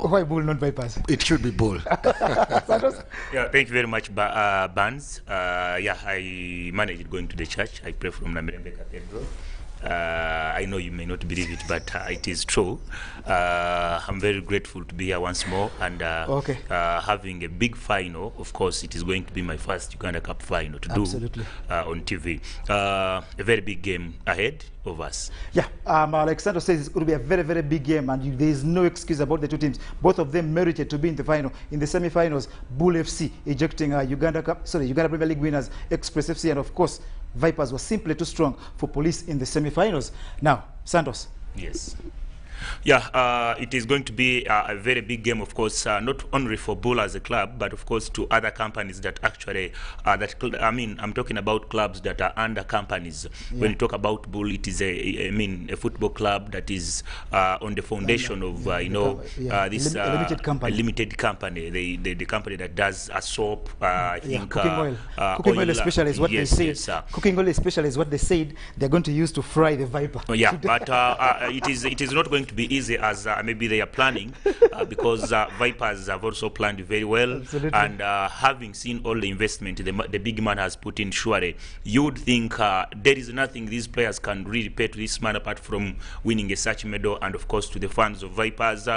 football. Why Bull, not Vipers? It should be Bull. Yeah, thank you very much, Barnes. Yeah, I managed going to the church. I pray from Namirembe Cathedral. I know you may not believe it, but it is true. I'm very grateful to be here once more, and having a big final. Of course, it is going to be my first Uganda Cup final to do on TV. A very big game ahead of us. Yeah, Alexander says it's going to be a very, very big game, and there is no excuse about the two teams. Both of them merited to be in the final. In the semi-finals, Bul FC ejecting Uganda Premier League winners Express FC, and of course, Vipers were simply too strong for Police in the semi-finals. Now, Santos. Yes. Yeah, it is going to be a very big game, of course, not only for Bull as a club, but of course to other companies that actually, I'm talking about clubs that are under companies. Yeah. When you talk about Bull, it is a football club that is on the foundation of, this limited company. The company that does a soap, I think. Cooking oil. Cooking oil especially is what they said. Yes, cooking oil especially is what they said they're going to use to fry the Viper. Oh, yeah, but it is not going to be easy as maybe they are planning, because Vipers have also planned very well. Absolutely. And having seen all the investment the big man has put in, surely you would think there is nothing these players can really pay to this man apart from winning a such medal. And of course, to the fans of Vipers,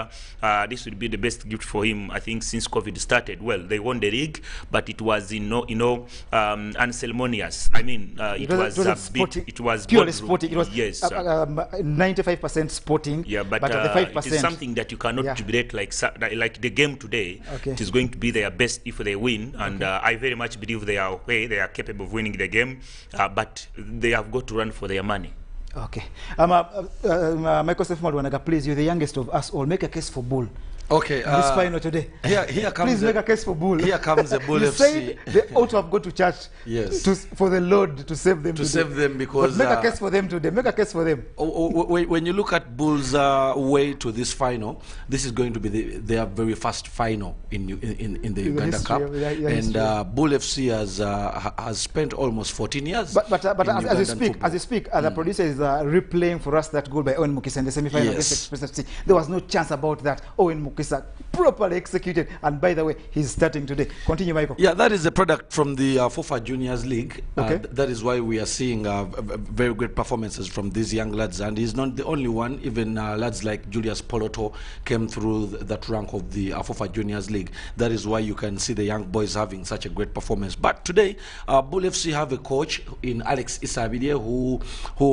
this would be the best gift for him, I think, since COVID started. Well, they won the league, but it was unceremonious. I mean, it was purely sporting. It was 95% sporting. Yeah, but the 5%, it is something that you cannot jubilate like the game today. It is going to be their best if they win, and I very much believe they are capable of winning the game, but they have got to run for their money. Okay. Michael Sefmadu, please, you're the youngest of us all. Make a case for Bull. Okay. This final today. Here comes. Please make a case for Bull. Here comes the Bull FC. You said they ought to have gone to church. Yes. For the Lord to save them. Save them, because. But make a case for them today. Make a case for them. When you look at Bull's way to this final, this is going to be their very first final in the Uganda Cup, and Bul FC has spent almost 14 years. But as you speak, the producer is replaying for us that goal by Owen Mukisa in the semi-final against Express FC. There was no chance about that. Owen Mukisa properly executed, and by the way, he's starting today. Continue, Michael. Yeah, that is a product from the FOFA Juniors League. That is why we are seeing very great performances from these young lads, and he's not the only one. Even lads like Julius Poloto came through that rank of the FOFA Juniors League. That is why you can see the young boys having such a great performance. But today, Bul FC have a coach in Alex Isabide who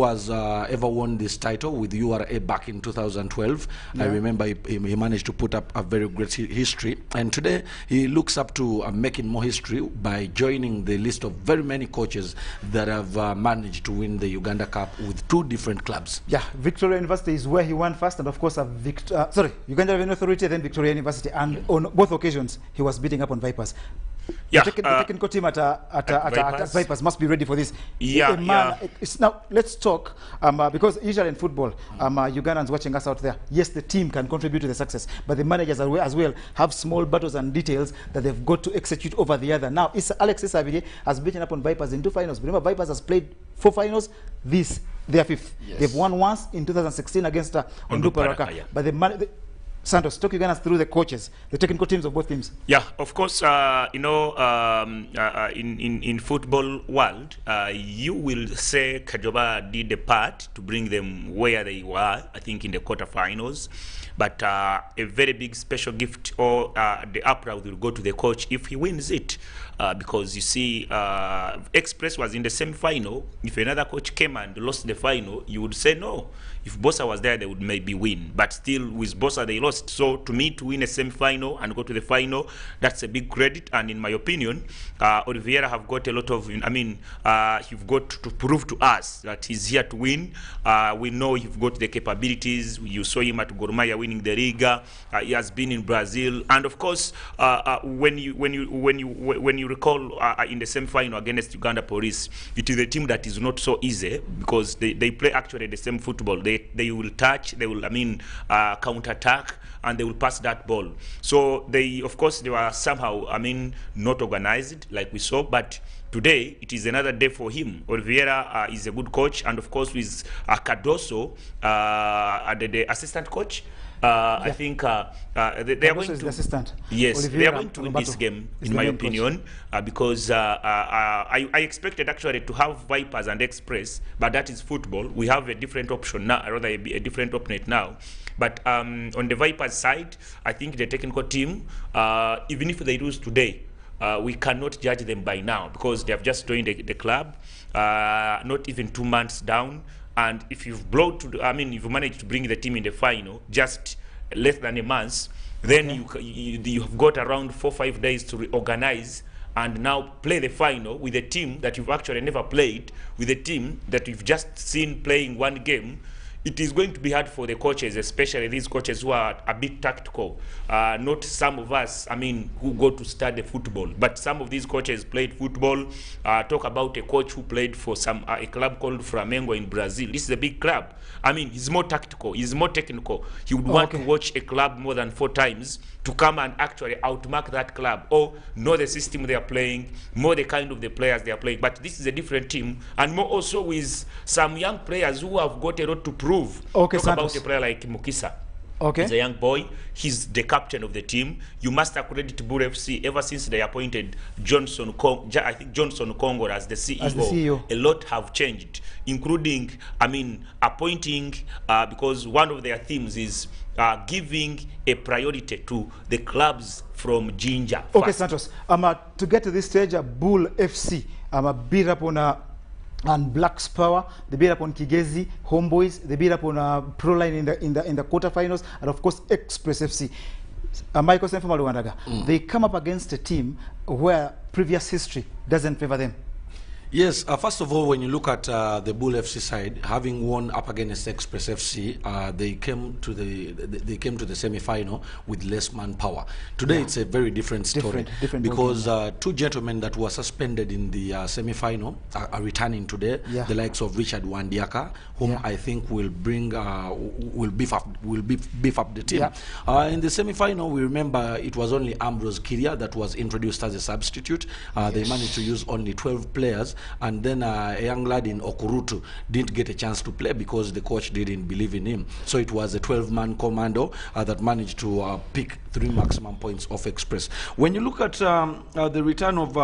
has ever won this title with URA back in 2012. I remember he managed to put up a very great history, and today he looks up to making more history by joining the list of very many coaches that have managed to win the Uganda Cup with 2 different clubs. Yeah, Victoria University is where he won first, and of course Uganda Revenue Authority, then Victoria University, and on both occasions he was beating up on Vipers. Yeah, the technical team at Vipers must be ready for this. Yeah, Now let's talk, because usually in football, Ugandans watching us out there, yes, the team can contribute to the success, but the managers as well have small battles and details that they've got to execute over the other. Now, Alex Isabide has beaten up on Vipers in 2 finals. Remember, Vipers has played 4 finals. They are 5th. Yes. They've won once in 2016 against Onduparaka. But Santos, talk Ugandans through the coaches, the technical teams of both teams. Yeah, of course, in football world, you will say Kajoba did a part to bring them where they were, I think, in the quarterfinals. But a very big special gift, or the applause will go to the coach if he wins it. Because you see, Express was in the semi-final. If another coach came and lost the final, you would say no. If Bossa was there, they would maybe win. But still, with Bossa, they lost. So to me, to win a semi-final and go to the final, that's a big credit. And in my opinion, Oliveira have got a lot of, you've got to prove to us that he's here to win. We know you've got the capabilities. You saw him at Gor Mahia winning the Liga. He has been in Brazil. And of course, when you recall in the semi-final against Uganda Police, it is a team that is not so easy, because they play actually the same football. They will touch, they will counter-attack, and they will pass that ball. So they were somehow not organized like we saw, but today it is another day for him. Oliveira is a good coach, and of course with Cardoso, the assistant coach. I think they are going to. The assistant. Yes, Olivier they are going to win this game, in my opinion, because I expected actually to have Vipers and Express, but that is football. We have a different option now, rather a different opponent now. But on the Vipers side, I think the technical team, even if they lose today, we cannot judge them by now because they have just joined the club, not even 2 months down. And if you've you've managed to bring the team in the final just less than a month, then you've got around 4 or 5 days to reorganize and now play the final with a team that you've actually never played, with a team that you've just seen playing one game. It is going to be hard for the coaches, especially these coaches who are a bit tactical. Not some of us, who go to study football, but some of these coaches played football. Talk about a coach who played for a club called Flamengo in Brazil. This is a big club. He's more tactical, he's more technical. He would want to watch a club more than 4 times to come and actually outmark that club or know the system they are playing, more the kind of the players they are playing. But this is a different team, and more also with some young players who have got a lot to prove. Talk about a player like Mukisa. He's a young boy. He's the captain of the team. You must accredit Bul FC ever since they appointed Johnson Congo as the CEO. A lot have changed, including, appointing, because one of their themes is giving a priority to the clubs from Jinja. Okay, Santos. To get to this stage, Bul FC beat up on and Black's Power, they beat up on Kigezi, Homeboys, they beat up on Proline in the quarterfinals, and of course Express FC. Michael Senfuma, they come up against a team where previous history doesn't favor them. Yes, first of all, when you look at the Bul FC side, having won up against Express FC, they came to the semi-final with less manpower. Today, it's a very different story because 2 gentlemen that were suspended in the semi-final are returning today. The likes of Richard Wandiaka, whom I think will bring will beef up the team. In the semi-final, we remember it was only Ambrose Kiria that was introduced as a substitute. They managed to use only 12 players. And then a young lad in Okurutu didn't get a chance to play because the coach didn't believe in him. So it was a 12-man commando that managed to pick 3 maximum points off Express. When you look at the return of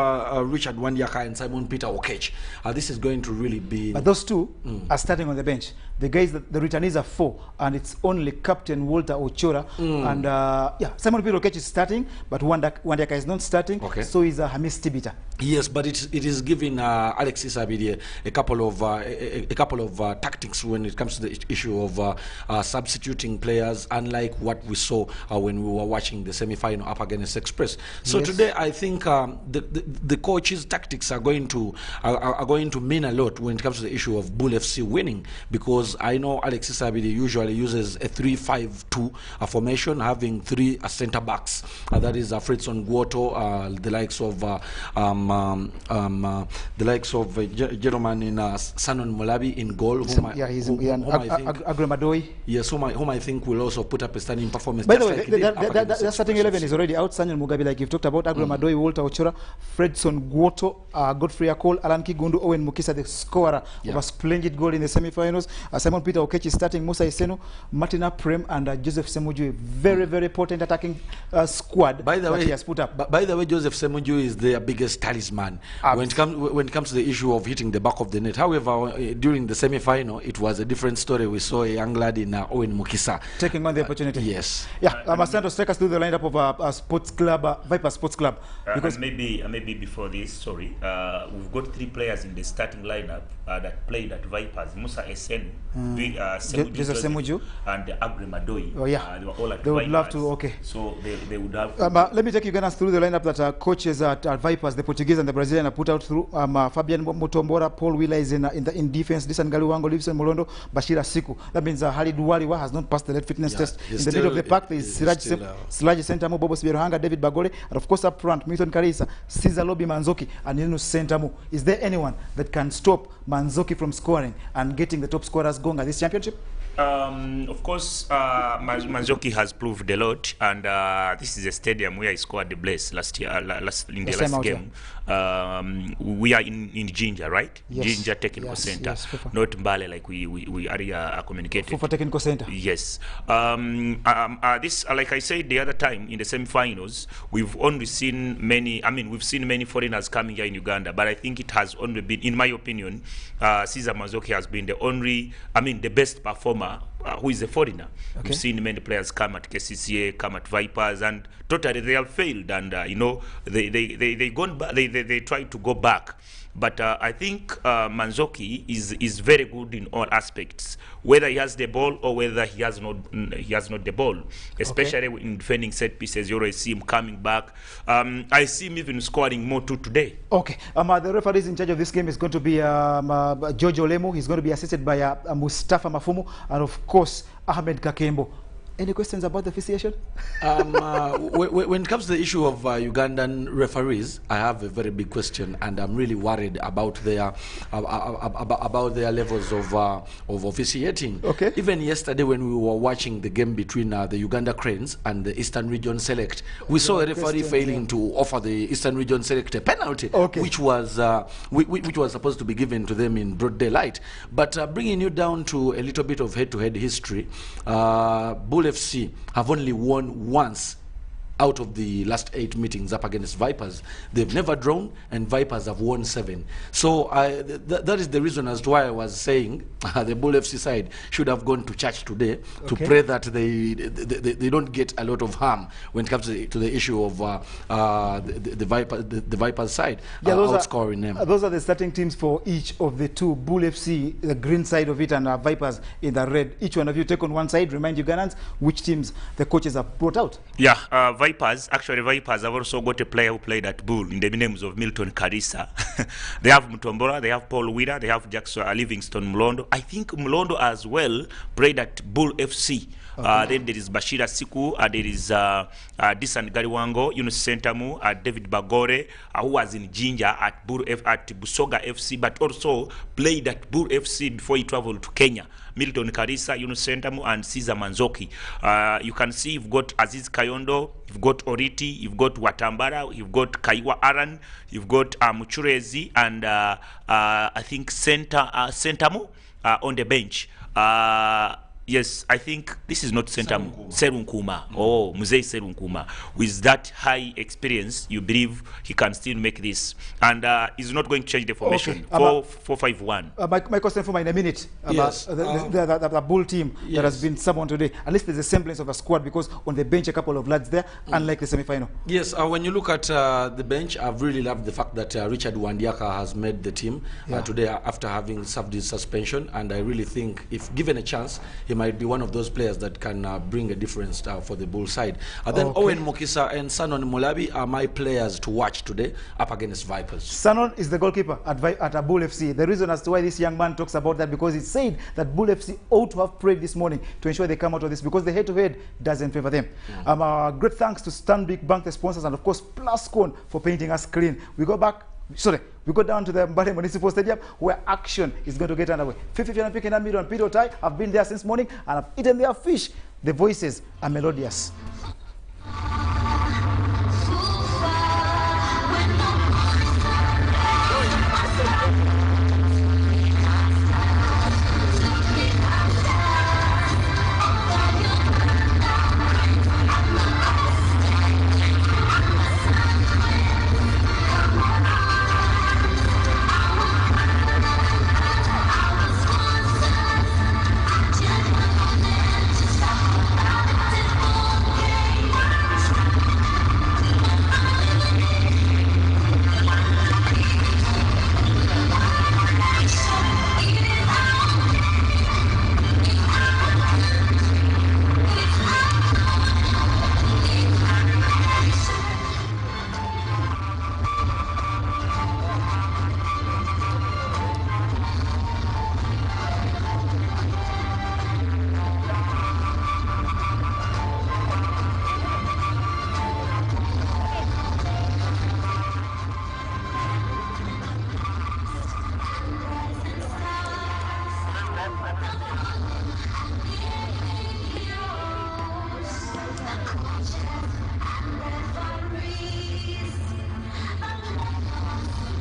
Richard Wandiaka and Simon Peter Okech, this is going to really be... But those 2 are starting on the bench. The guys, the returnees are 4, and it's only Captain Walter Ochora. And Simon Peter Okech is starting, but Wandiaka is not starting. So is Hamis Tibita. Yes, but it is giving Alexis Abidi a couple of tactics when it comes to the issue of substituting players, unlike what we saw when we were watching the semi-final up against Express. So today, I think the coach's tactics are going to mean a lot when it comes to the issue of Bul FC winning, because I know Alexis Abidi usually uses a 3-5-2 formation, having 3 center backs. That is Fredson Guoto, the likes of a gentleman in Sanon Molabi in goal. Agremadoi. Yes, whom I think will also put up a standing performance. By the way, the starting 11 is already out. Sanon Mugabi, like you've talked about, Agremadoi, Walter Ochora, Fredson Guoto, Godfrey Akol, Alan Kigundu, Owen Mukisa, the scorer of a splendid goal in the semi-finals. Simon Peter Okech is starting, Musa Isenu, Martina Prem, and Joseph Semuju, a very, very potent attacking squad that he has put up. By the way, Joseph Semuju is their biggest talisman when it comes to the issue of hitting the back of the net. However, during the semi-final, it was a different story. We saw a young lad in Owen Mukisa taking on the opportunity. Yes. Santos, take us through the lineup of a sports club, Viper Sports Club. Because maybe before this, we've got 3 players in the starting lineup that played at Vipers: Musa Esenu, Joseph Semuju, and Agremadoi. They were all at They would Vipers. love to. Okay. So they would have. Let me take you guys through the lineup that coaches at Vipers, the Portuguese and the Brazilian, have put out through. Fabian Mutombora, Paul Wheeler is in defense. Disan Galuwango, Livson Molondo, Bashira Siku. That means Halid Waliwa has not passed the lead fitness test. In the middle of the pack, there is Siraj Sentamu, Bobo Siberohanga, David Bagole, and of course up front, Milton Karisa, Cesar Lobi Manzoki, and Yunus Sentamu. Is there anyone that can stop Manzoki from scoring and getting the top scorers going at this championship? Of course, Manzoki has proved a lot, and this is a stadium where he scored the Blaze last year, in the last game. We are in Ginger, right? Yes. Ginger Technical Center, not Mbale like we are communicated. For Technical Center. Yes. This, like I said the other time in the semi-finals, we've only seen many. I mean, we've seen many foreigners coming here in Uganda, but I think it has only been, in my opinion, Cesar Manzoki has been the only, the best performer who is a foreigner. Okay. We've seen many players come at KCCA, come at Vipers, and totally they have failed. And they try to go back. But I think Manzoki is very good in all aspects, whether he has the ball or whether he has not the ball, especially in defending set pieces. You always see him coming back. I see him even scoring more too today. Okay. The referees in charge of this game is going to be George Olemo. He's going to be assisted by Mustafa Mafumu and of course Ahmed Kakembo. Any questions about the officiation? When it comes to the issue of Ugandan referees, I have a very big question, and I'm really worried about their levels of officiating. Okay. Even yesterday, when we were watching the game between the Uganda Cranes and the Eastern Region Select, we saw a referee failing to offer the Eastern Region Select a penalty, which was supposed to be given to them in broad daylight. But bringing you down to a little bit of head-to-head history, Bul FC have only won once out of the last 8 meetings up against Vipers. They've never drawn, and Vipers have won 7. So that is the reason as to why I was saying the Bul FC side should have gone to church today to pray that they don't get a lot of harm when it comes to the issue of the Vipers side outscoring them. Those are the starting teams for each of the two. Bul FC, the green side of it, and Vipers in the red. Each one of you take on one side. Remind Ugandans which teams the coaches have brought out. Yeah, Vipers have also got a player who played at Bull in the names of Milton Karisa. They have Mutombora, they have Paul Wira, they have Jackson Livingston Mulondo. I think Mulondo as well played at Bul FC. Then there is Bashira Siku, there is Disan Gariwango, Yunus Sentamu, David Bagore, who was in Jinja at Busoga FC, but also played at Bul FC before he traveled to Kenya. Milton Karisa, Yunus Sentamu, and Cesar Manzoki. You can see you've got Aziz Kayondo, you've got Oriti, you've got Watambara, you've got Kaiwa Aran, you've got Muchurezi, and I think Sentamu on the bench. Yes, I think this is not Sentamu, Serunkuma. Oh, Muzei Serunkuma. With that high experience, you believe he can still make this. And he's not going to change the formation. 4-5-1. My question for in a minute about the Bull team that has been summoned today. At least there's a semblance of a squad, because on the bench a couple of lads there, unlike the semi-final. Yes, when you look at the bench, I've really loved the fact that Richard Wandiaka has made the team today after having served his suspension. And I really think if given a chance, he might be one of those players that can bring a difference for the Bull side. Then Owen Mokisa and Sanon Mulabi are my players to watch today up against Vipers. Sanon is the goalkeeper at Bul FC. The reason as to why this young man talks about that, because he said that Bul FC ought to have prayed this morning to ensure they come out of this, because the head-to-head doesn't favor them. Great thanks to Stanbic Bank, the sponsors, and of course Plascon for painting us clean. We go down to the Mbale Municipal Stadium, where action is going to get underway. 50 and picking and Peter Tai. I've been there since morning and I've eaten their fish. The voices are melodious.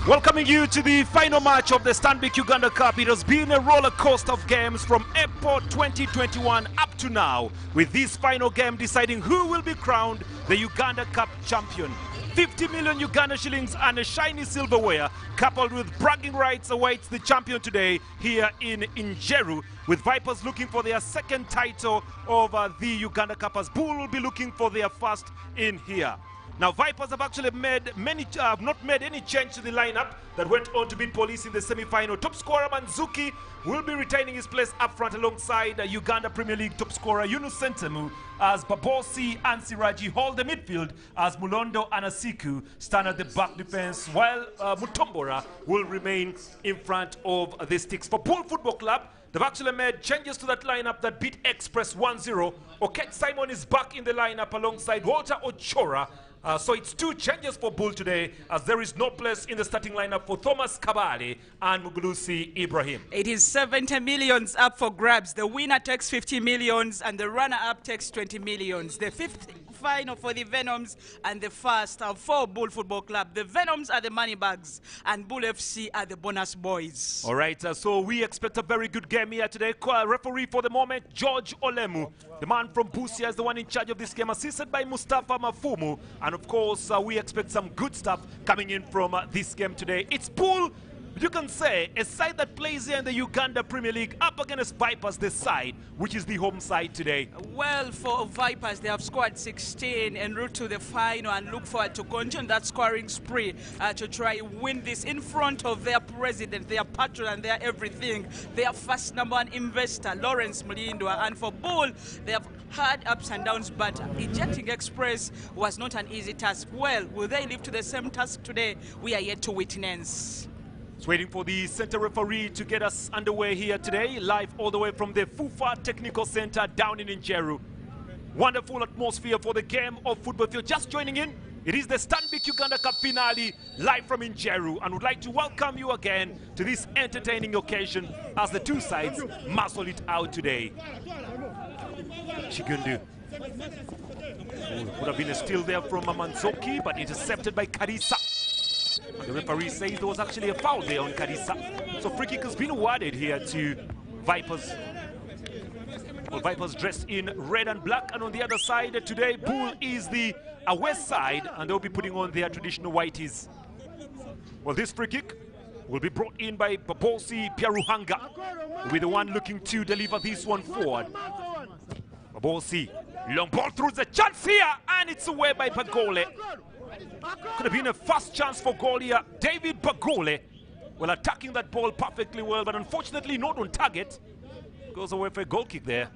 Welcoming you to the final match of the Stanbic Uganda Cup. It has been a roller coaster of games from April 2021 up to now, with this final game deciding who will be crowned the Uganda Cup champion. 50 million Uganda shillings and a shiny silverware, coupled with bragging rights, awaits the champion today here in Njeru, with Vipers looking for their second title of the Uganda Cup, as Bull will be looking for their first in here. Now, Vipers have actually not made any change to the lineup that went on to beat Police in the semi-final. Top scorer Manzuki will be retaining his place up front alongside Uganda Premier League top scorer Yunus Sentemu, as Babosi and Siraji hold the midfield, as Mulondo and Asiku stand at the back defense, while Mutombora will remain in front of the sticks. For Bull Football Club, they've actually made changes to that lineup that beat Express 1-0. Oket Simon is back in the lineup alongside Walter Ochora. So it's two changes for Bull today, as there is no place in the starting lineup for Thomas Kabale and Mugulusi Ibrahim. It is 70 millions up for grabs. The winner takes 50 millions and the runner-up takes 20 millions. The fifth final for the Venoms and the first for Bull Football Club. The Venoms are the money bags and Bul FC are the bonus boys. All right, so we expect a very good game here today. Referee for the moment, George Olemu. The man from Busia is the one in charge of this game, assisted by Mustafa Mafumu. And of course, we expect some good stuff coming in from this game today. It's Bull, you can say, a side that plays here in the Uganda Premier League up against Vipers, the side, which is the home side today. Well, for Vipers, they have scored 16 en route to the final and look forward to continue that scoring spree to try win this in front of their president, their patron, and their everything, their first #1 investor, Lawrence Mulindwa. And for Bull, they have had ups and downs, but ejecting Express was not an easy task. Well, will they live to the same task today? We are yet to witness. It's waiting for the center referee to get us underway here today, live all the way from the Fufa Technical Center down in Njeru. Wonderful atmosphere for the game of football. If you're just joining in, it is the Stanbic Uganda Cup finale live from Njeru, and would like to welcome you again to this entertaining occasion as the two sides muscle it out today. Chigundu. Would have been a steal there from Manzoki, but intercepted by Karisa. The referee says there was actually a foul there on Karisa. So free kick has been awarded here to Vipers. Well, Vipers dressed in red and black, and on the other side today, Bull is the west side, and they'll be putting on their traditional whiteys. Well, this free kick will be brought in by Babosi Piaruhanga, will be the one looking to deliver this one forward. Babosi, long ball through the chance here, and it's away by Bagole. Could have been a first chance for goal here. David Bagole, well, attacking that ball perfectly well, but unfortunately not on target. Goes away for a goal kick there.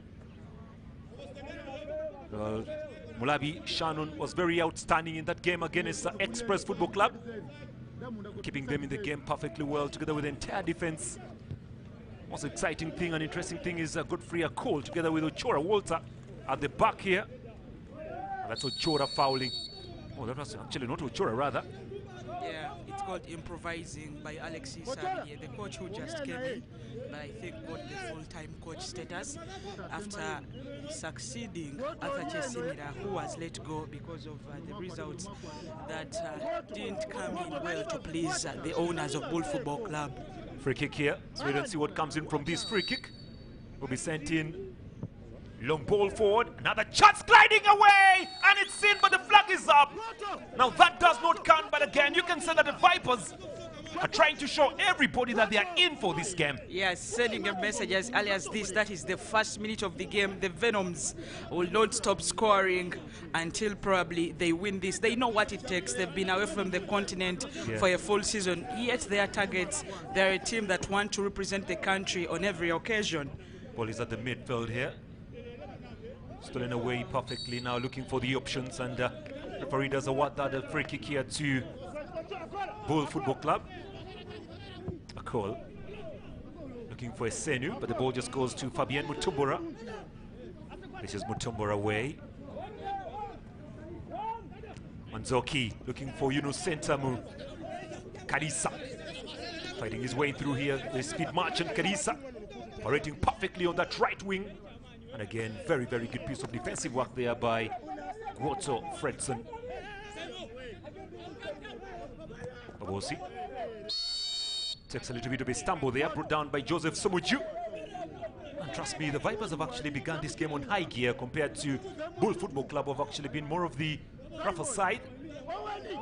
Mulabi Shannon was very outstanding in that game against Express Football Club, keeping them in the game perfectly well together with the entire defense. Most exciting thing and interesting thing is Godfrey Akol together with Ochora Walter at the back here. And that's Ochora fouling. Oh, that was actually not Ochora, rather. Yeah, it's called improvising by Alexis Sabiye, the coach who just came in, but I think got the full-time coach status after succeeding Arthur Chesimira, who was let go because of the results that didn't come in well to please the owners of Bull Football Club. Free kick here, so we don't see what comes in from this free kick. Will be sent in. Long ball forward, another chance gliding away, and it's in, but the flag is up. Now that does not count, but again, you can say that the Vipers are trying to show everybody that they are in for this game. Yes, sending a message as early as this, that is the first minute of the game. The Venoms will not stop scoring until probably they win this. They know what it takes. They've been away from the continent for a full season, yet their targets, they're a team that want to represent the country on every occasion. Ball is at the midfield here. Stolen away perfectly now, looking for the options, and referee does award that a free kick here to Bull Football Club. A call. Looking for a Senu, but the ball just goes to Fabien Mutumbura. This is Mutumbura away. Manzoki looking for Yunus Sentamu. Karisa fighting his way through here. The speed merchant Karisa operating perfectly on that right wing. And again, very, very good piece of defensive work there by Guoto Fredson. Babosi takes a little bit of a stumble there, brought down by Joseph Semuju. And trust me, the Vipers have actually begun this game on high gear compared to Bul Football Club, who have actually been more of the rougher side.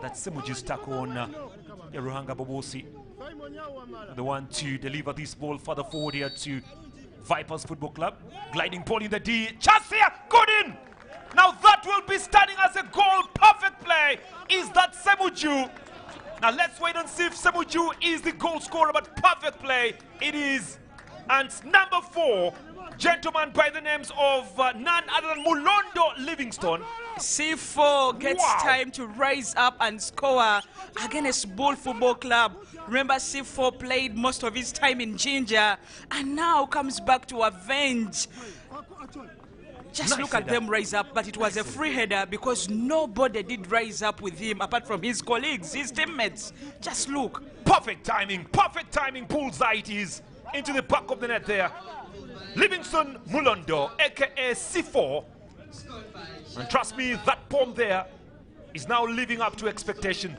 That's Semuju's tackle on Ruhanga Babosi. The one to deliver this ball further forward here to Vipers Football Club. Gliding ball in the D. Chance here, good in! Now that will be standing as a goal. Perfect play. Is that Semuju? Now let's wait and see if Semuju is the goal scorer, but perfect play it is. And number 4, gentleman by the names of none other than Mulondo Livingstone. C4 gets time to rise up and score against Bul Football Club. Remember, C4 played most of his time in Ginger and now comes back to avenge. Just nice look at them rise up, but it was a free header because nobody did rise up with him apart from his colleagues, his teammates. Just look. Perfect timing, bullseye it is. Into the back of the net there. Livingston Mulondo, aka C4. And trust me, that bomb there is now living up to expectation.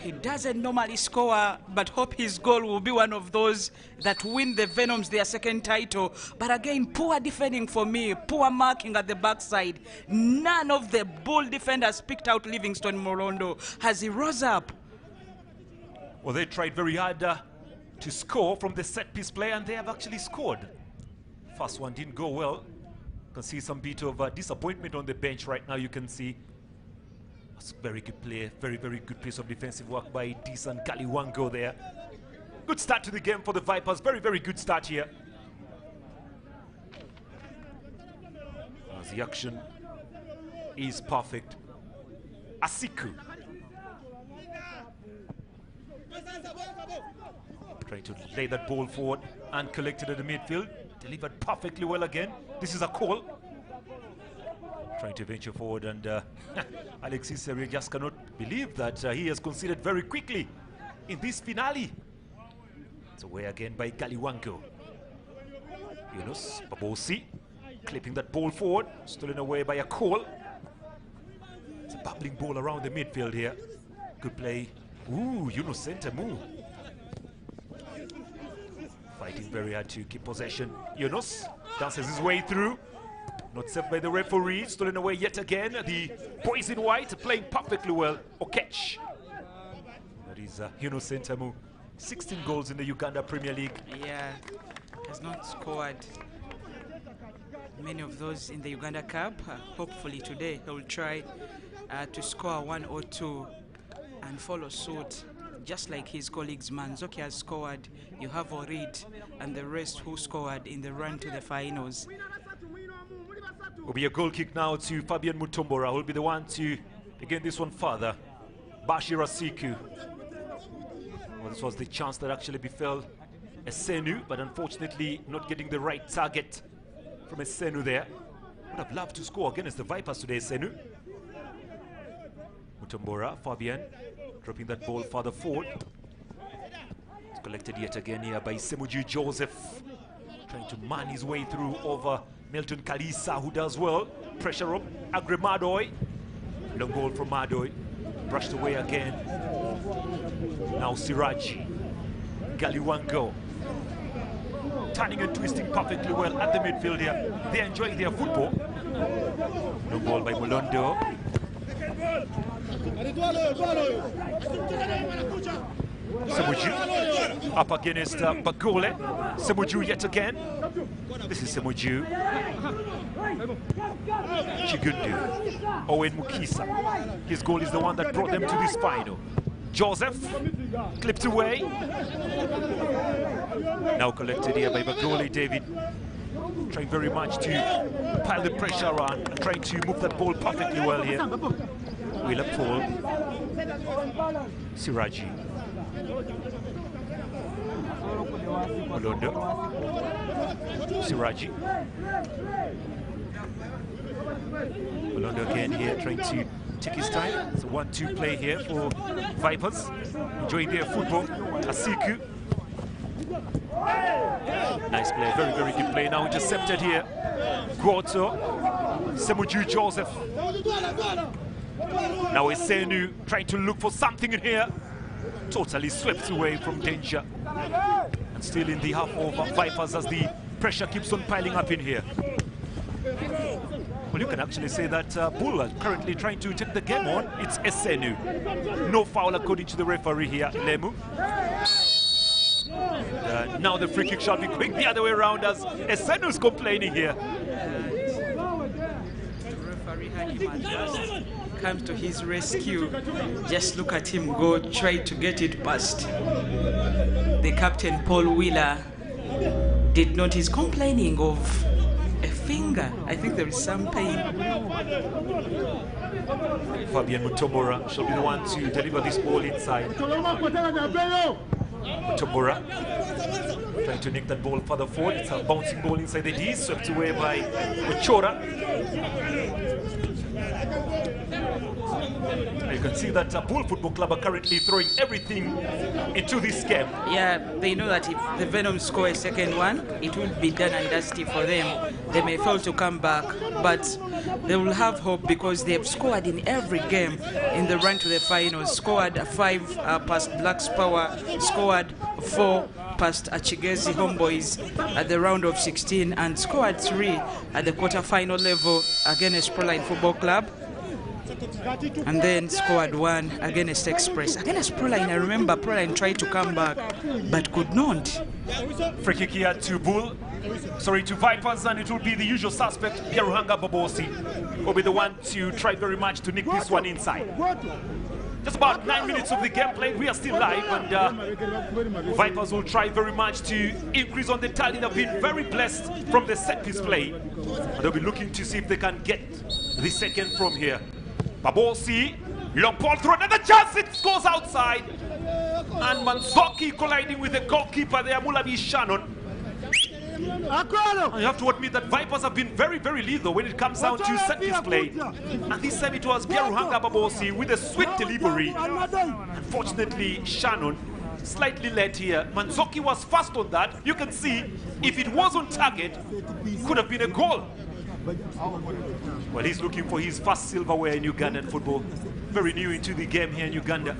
He doesn't normally score, but hope his goal will be one of those that win the Venoms their second title. But again, poor defending for me, poor marking at the backside. None of the Bull defenders picked out Livingston Mulondo as he rose up. Well, they tried very hard to score from the set-piece play, and they have actually scored. First one didn't go well. You can see some bit of disappointment on the bench right now. You can see that's very good play, very good piece of defensive work by Disan Kaliwango there. Good start to the game for the Vipers. Very good start here. As the action is perfect. Asiku trying to lay that ball forward and collected at the midfield. Delivered perfectly well again. This is a call. Trying to venture forward, and Alexis Serie just cannot believe that he has conceded very quickly in this finale. It's away again by Kaliwango. Yunus Babosi clipping that ball forward, stolen away by a call. It's a bubbling ball around the midfield here. Good play. Ooh, Yunus center move. Fighting very hard to keep possession. Yunus dances his way through. Not saved by the referee. Stolen away yet again. The boys in white playing perfectly well. Okech. That is Yunus Sentamu. 16 goals in the Uganda Premier League. Yeah, has not scored many of those in the Uganda Cup. Hopefully today he will try to score 1 or 2 and follow suit. Just like his colleagues, Manzoki has scored. You have Orid and the rest who scored in the run to the finals. Will be a goal kick now to Fabian Mutombora. Will be the one to begin this one further. Bashir Asiku. Well, this was the chance that actually befell Esenu, but unfortunately not getting the right target from Esenu there. Would have loved to score against the Vipers today, Esenu. Mutombora, Fabian, dropping that ball further forward. It's collected yet again here by Semuju Joseph. Trying to man his way through over Milton Kalisa, who does well. Pressure up, Agre Madoy. Long goal from Madoy. Brushed away again. Now Siraji. Galiwango. Turning and twisting perfectly well at the midfield here. They're enjoying their football. Long ball by Mulondo. Semuju up against Bagole. Semuju yet again. This is Semuju. Chigundu. Owen Mukisa. His goal is the one that brought them to this final. Joseph clipped away. Now collected here by Bagole David. Trying very much to pile the pressure on and trying to move that ball perfectly well here. Wheel up fall. Siraji. Mulondo. Siraji. Mulondo again here trying to take his time. It's a 1-2 play here for Vipers. Enjoying their football. Asiku. Nice play, very good play. Now intercepted here. Guoto. Semuju Joseph. Now Esenu trying to look for something in here. Totally swept away from danger. And still in the half of Vipers as the pressure keeps on piling up in here. Well, you can actually say that Bul are currently trying to take the game on. It's Esenu. No foul according to the referee here, Lemu. And, now the free kick shall be going the other way around as Esenu's complaining here. The referee Hakim just comes to his rescue. Just look at him go, try to get it past. The captain, Paul Wheeler, did not. He's complaining of a finger. I think there is some pain. Fabian Mutobora shall be the one to deliver this ball inside. Mutobora trying to nick that ball further forward. It's a bouncing ball inside the D, swept away by Ochora. You can see that Bul Football Club are currently throwing everything into this game. Yeah, they know that if the Venoms score a second one, it will be done and dusty for them. They may fail to come back, but they will have hope because they have scored in every game in the run to the finals. Scored 5 past Black's Power, scored 4 past Achigezi Homeboys at the round of 16, and scored 3 at the quarter-final level against Proline Football Club. And then scored 1 against Express. Against Proline, I remember Proline tried to come back, but could not. Free kick here to Bul. Sorry, to Vipers, and it will be the usual suspect, Pieruhanga Bobosi, will be the one to try very much to nick this one inside. Just about 9 minutes of the gameplay. We are still live, and Vipers will try very much to increase on the tally. They've been very blessed from the set-piece play. And they'll be looking to see if they can get the second from here. Babosi, long ball through, another chance, it goes outside. And Manzoki colliding with the goalkeeper there, Mulabi Shannon. You have to admit that Vipers have been very, very lethal when it comes down to set-piece play. And this time it was Pieruhanga Babosi with a sweet delivery. Unfortunately, Shannon slightly late here. Manzoki was fast on that. You can see if it was on target, could have been a goal. Well, he's looking for his first silverware in Ugandan football. Very new into the game here in Uganda.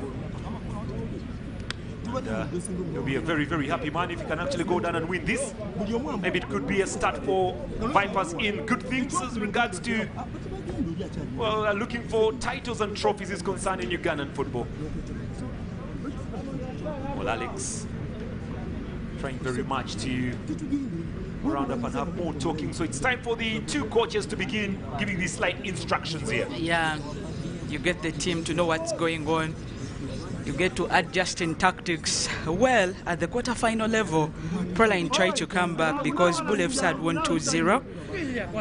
And, he'll be a very, very happy man if he can actually go down and win this. Maybe it could be a start for Vipers in good things as regards to, well, looking for titles and trophies is concerned in Ugandan football. Well, Alex trying very much to round up and have more talking. So it's time for the two coaches to begin giving these slight instructions here. Yeah, you get the team to know what's going on. You get to adjust in tactics. Well, at the quarter-final level, Proline tried to come back because Bul FC had won 2-0.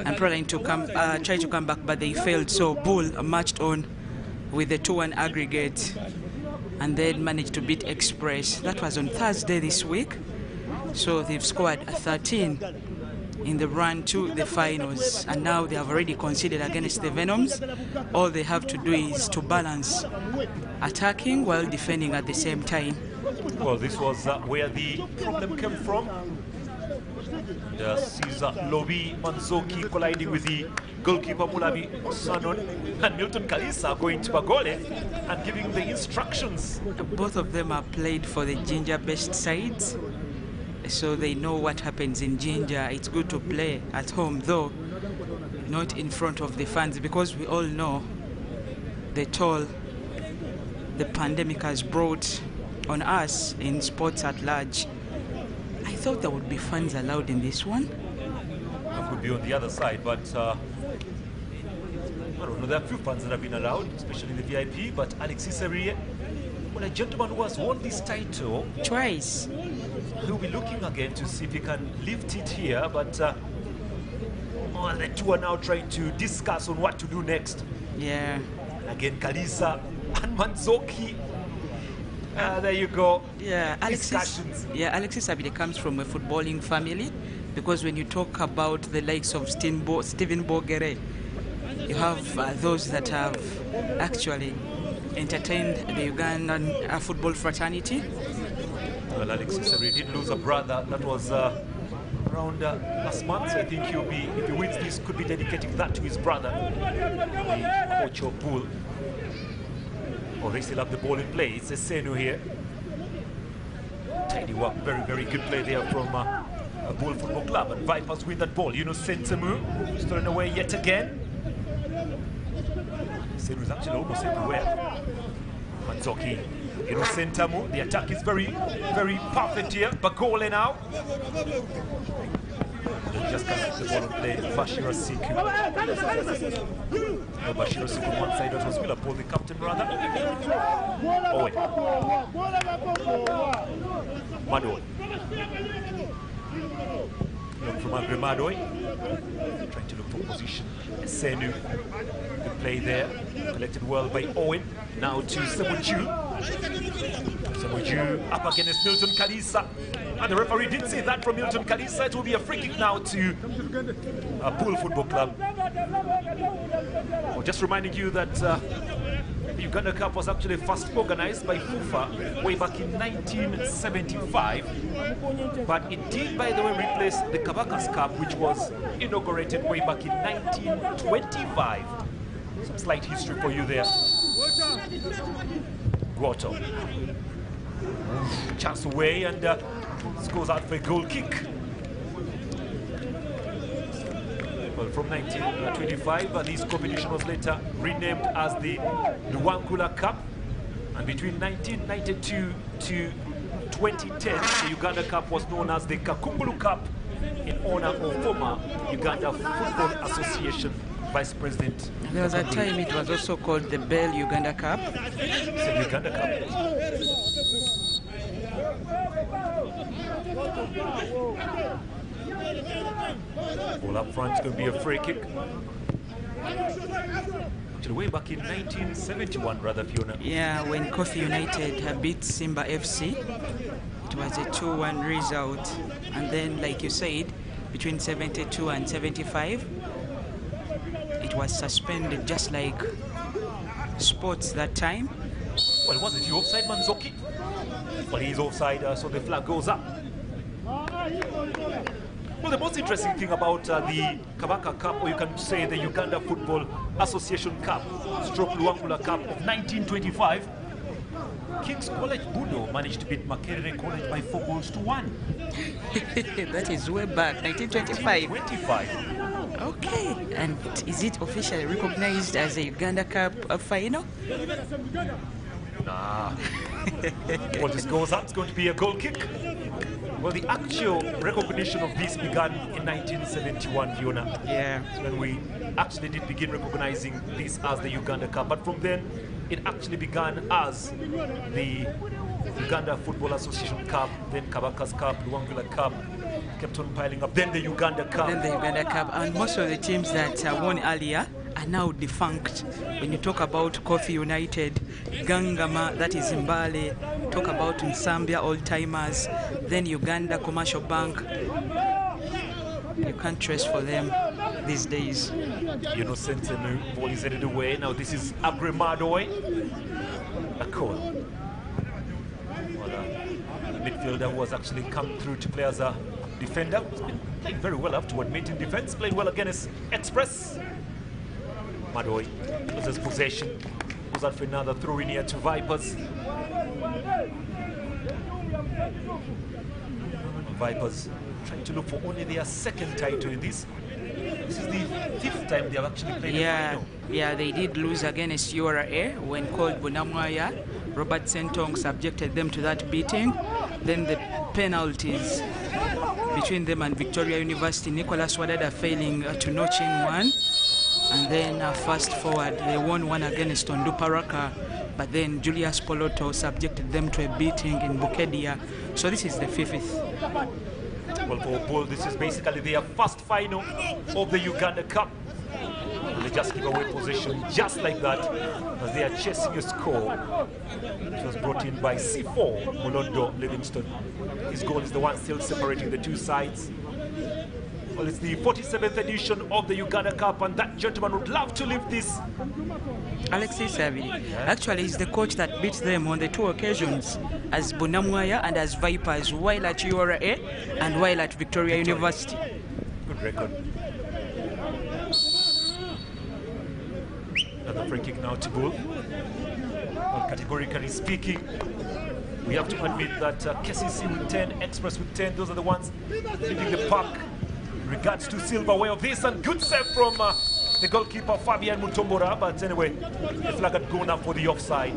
And Proline tried to come back, but they failed. So Bul marched on with the 2-1 aggregate and then managed to beat Express. That was on Thursday this week. So they've scored 13 in the run to the finals, and now they have already conceded against the Venoms. All they have to do is to balance attacking while defending at the same time. Well, this was where the problem came from. Caesar Lobi Manzoki colliding with the goalkeeper Mulabi Sanon, and Milton Kalisa going to Bagole and giving the instructions. Both of them are played for the Ginger-based sides, so they know what happens in Ginger. It's good to play at home, though not in front of the fans, because we all know the toll the pandemic has brought on us in sports at large. I thought there would be fans allowed in this one. That could be on the other side, but I don't know. There are a few fans that have been allowed, especially the VIP, but Alexis Serie, well, a gentleman who has won this title Twice. He'll be looking again to see if he can lift it here, but well, the two are now trying to discuss on what to do next. Yeah. Again, Kalisa and Manzoki. There you go. Yeah, Alexis Abide comes from a footballing family, because when you talk about the likes of Stephen Bogere, you have those that have actually entertained the Ugandan football fraternity. Well, Alexis Abide did lose a brother. That was around last month, so I think he'll be, if he wins this, could be dedicating that to his brother, the coach of Bul. Oh, they still have the ball in play. It's a Senu here. Tidy work, very good play there from Bul Football Club. And Vipers win that ball. Sentamu stolen away yet again. Senu is actually almost everywhere. Manzoki, Sentamu. The attack is very perfect here. Bagole now. They just can't keep the ball on play. Bashira Siku. No, Bashira Siku on one side. That was Willa Paul, the captain, rather. Owen. Madoi. Look from Agremadoi. Trying to look for position. Senu. Good play there. Collected well by Owen. Now to Semuju. Semuju up against Milton Kalisa. And the referee did say that from Milton Kalisa. It will be a free kick now to Bul Football Club. Well, just reminding you that the Uganda Cup was actually first organized by FIFA way back in 1975. But it did, by the way, replace the Kabaka's Cup, which was inaugurated way back in 1925. Some slight history for you there. Guoto. Chance away and scores out for a goal kick. Well, from 1925, this competition was later renamed as the Luwankula Cup. And between 1992 to 2010, the Uganda Cup was known as the Kakumbulu Cup in honor of former Uganda Football Association Vice President. There was a time it was also called the Bell Uganda Cup. It's the Uganda Cup. Ball up front, it's going to be a free kick. Actually, way back in 1971, rather, Fiona. Yeah, when Coffee United beat Simba FC, it was a 2-1 result. And then, like you said, between 72 and 75, it was suspended, just like sports that time. Well, wasn't he offside, Manzoki? Well, he's offside, so the flag goes up. Well, the most interesting thing about the Kabaka Cup, or you can say the Uganda Football Association Cup, stroke Luwankula Cup of 1925, King's College Budo managed to beat Makerere College by 4 goals to 1. That is way back, 1925. 1925. Okay, and is it officially recognized as a Uganda Cup final? Nah. Well, this goes up, it's going to be a goal kick. Well, the actual recognition of this began in 1971, Fiona. Yeah. When we actually did begin recognizing this as the Uganda Cup. But from then, it actually began as the Uganda Football Association Cup, then Kabaka's Cup, Luwankula Cup, kept on piling up, then the Uganda Cup. Then the Uganda Cup. And most of the teams that won earlier are now defunct. When you talk about Coffee United, Gangama, that is Zimbabwe, talk about Nsambia old-timers, then Uganda Commercial Bank. You can't trace for them these days. Sentenu, ball is headed away. Now this is Agremadoi. A call. Well, midfielder who has actually come through to play as a defender. He's been playing very well up to admit in defense. Played well against Express. Madoi loses possession. Goes out for another throw in here to Vipers. Vipers trying to look for only their second title in this. This is the 5th time they have actually played the final. Yeah, they did lose against URA when called Bunamwaya. Robert Sentong subjected them to that beating. Then the penalties between them and Victoria University, Nicholas Wadada failing to notch in one. And then fast forward, they won one against Onduparaka, but then Julius Poloto subjected them to a beating in Bukedia. So this is the 5th. Well, for Bul, this is basically their first final of the Uganda Cup. They just give away possession just like that as they are chasing a score. It was brought in by C4 Mulondo Livingston. His goal is the one still separating the two sides. Well, it's the 47th edition of the Uganda Cup, and that gentleman would love to live this. Alexis Savili. Actually, he's the coach that beat them on the 2 occasions, as Bunamwaya and as Vipers, while at URA and while at Victoria University. Good record. Another free kick now to Bul. Well, categorically speaking. We have to admit that KCC with 10, Express with 10, those are the ones leading the pack. Regards to silverware of this, and good save from the goalkeeper Fabian Mutombora, but anyway, the flag had gone up for the offside.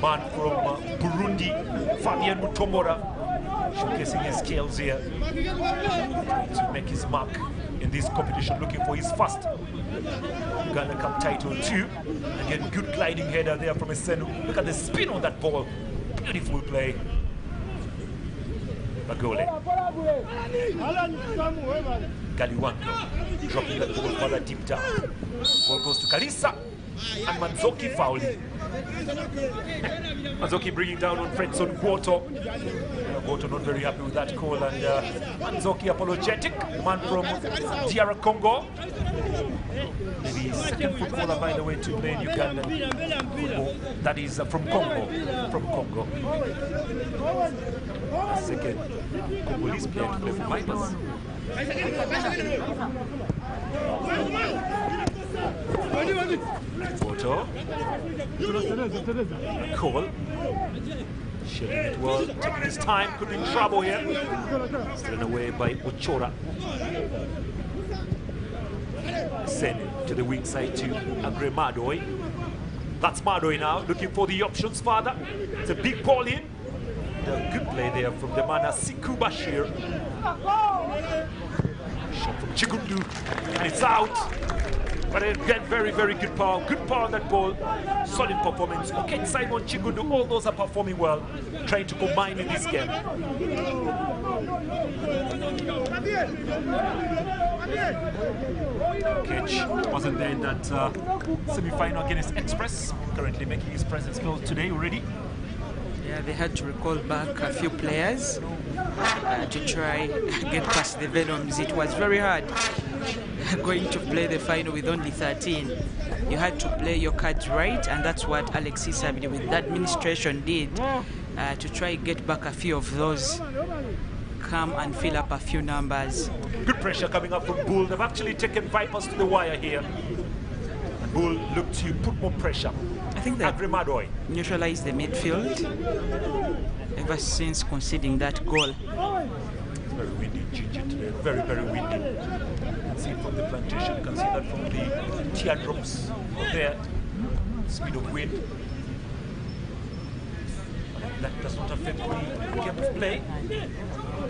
Man from Burundi, Fabian Mutombora, showcasing his skills here to make his mark in this competition, looking for his first Uganda Cup title too. Again, good gliding header there from Esenu. Look at the spin on that ball. Beautiful play. Bagole. Galiwango dropping that ball further deep down. Ball goes to Kalisa and Manzoki fouling. Manzoki bringing down on Fredson Guoto. Guoto not very happy with that call, and Manzoki apologetic. The man from DR Congo. Maybe second footballer, by the way, to play in Uganda football. That is from Congo. From Congo. Second Congolese player to play for Vipers. Photo. Cole. Shielding it well. Taking his time. Could be in trouble here. Stolen away by Ochora. Send it to the wing side to Agre Madoi. That's Madoi now. Looking for the options further. It's a big ball in. Good play there from the man Siku Bashir. Shot from Chigundu, and it's out. But again, very, very good power. Good power on that ball. Solid performance. Okay, Simon Chigundu, all those are performing well. Trying to combine in this game. Ketch wasn't there in that semi-final against Express. Currently making his presence felt today already. Yeah, they had to recall back a few players to try get past the Venoms. It was very hard going to play the final with only 13. You had to play your cards right, and that's what Alexis Abidi with that administration did to try get back a few of those, come and fill up a few numbers. Good pressure coming up from Bull. They've actually taken Vipers to the wire here. And Bull looked to put more pressure. I think they neutralized the midfield ever since conceding that goal. It's very windy, Gigi, today. Very, very windy. You can see it from the plantation. You can see that from the teardrops there. Speed of wind. That does not affect the game of play.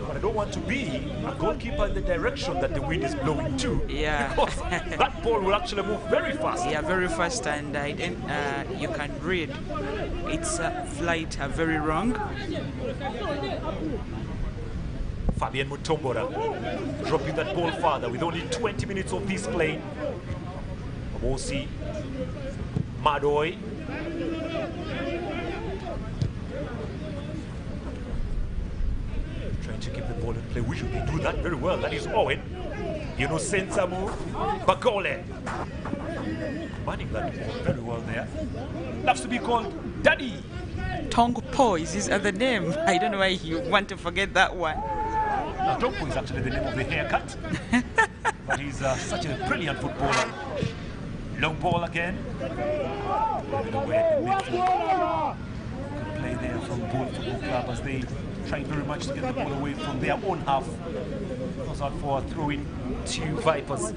But I don't want to be a goalkeeper in the direction that the wind is blowing to. Yeah. Because that ball will actually move very fast. Yeah, very fast, and you can read its flight very wrong. Fabian Mutombora dropping that ball further with only 20 minutes of this play. Mosi Madoi. Trying to keep the ball in play. We should do that very well. That is Owen. Senza move. Bagole. Manning that ball very well there. Loves to be called Daddy. Tongo Po is his other name. I don't know why you want to forget that one. Now, Tongo is actually the name of the haircut. But he's such a brilliant footballer. Long ball again. Play there from Bul Football Club as they trying very much to get the ball away from their own half. Goes out for a throw-in to Vipers.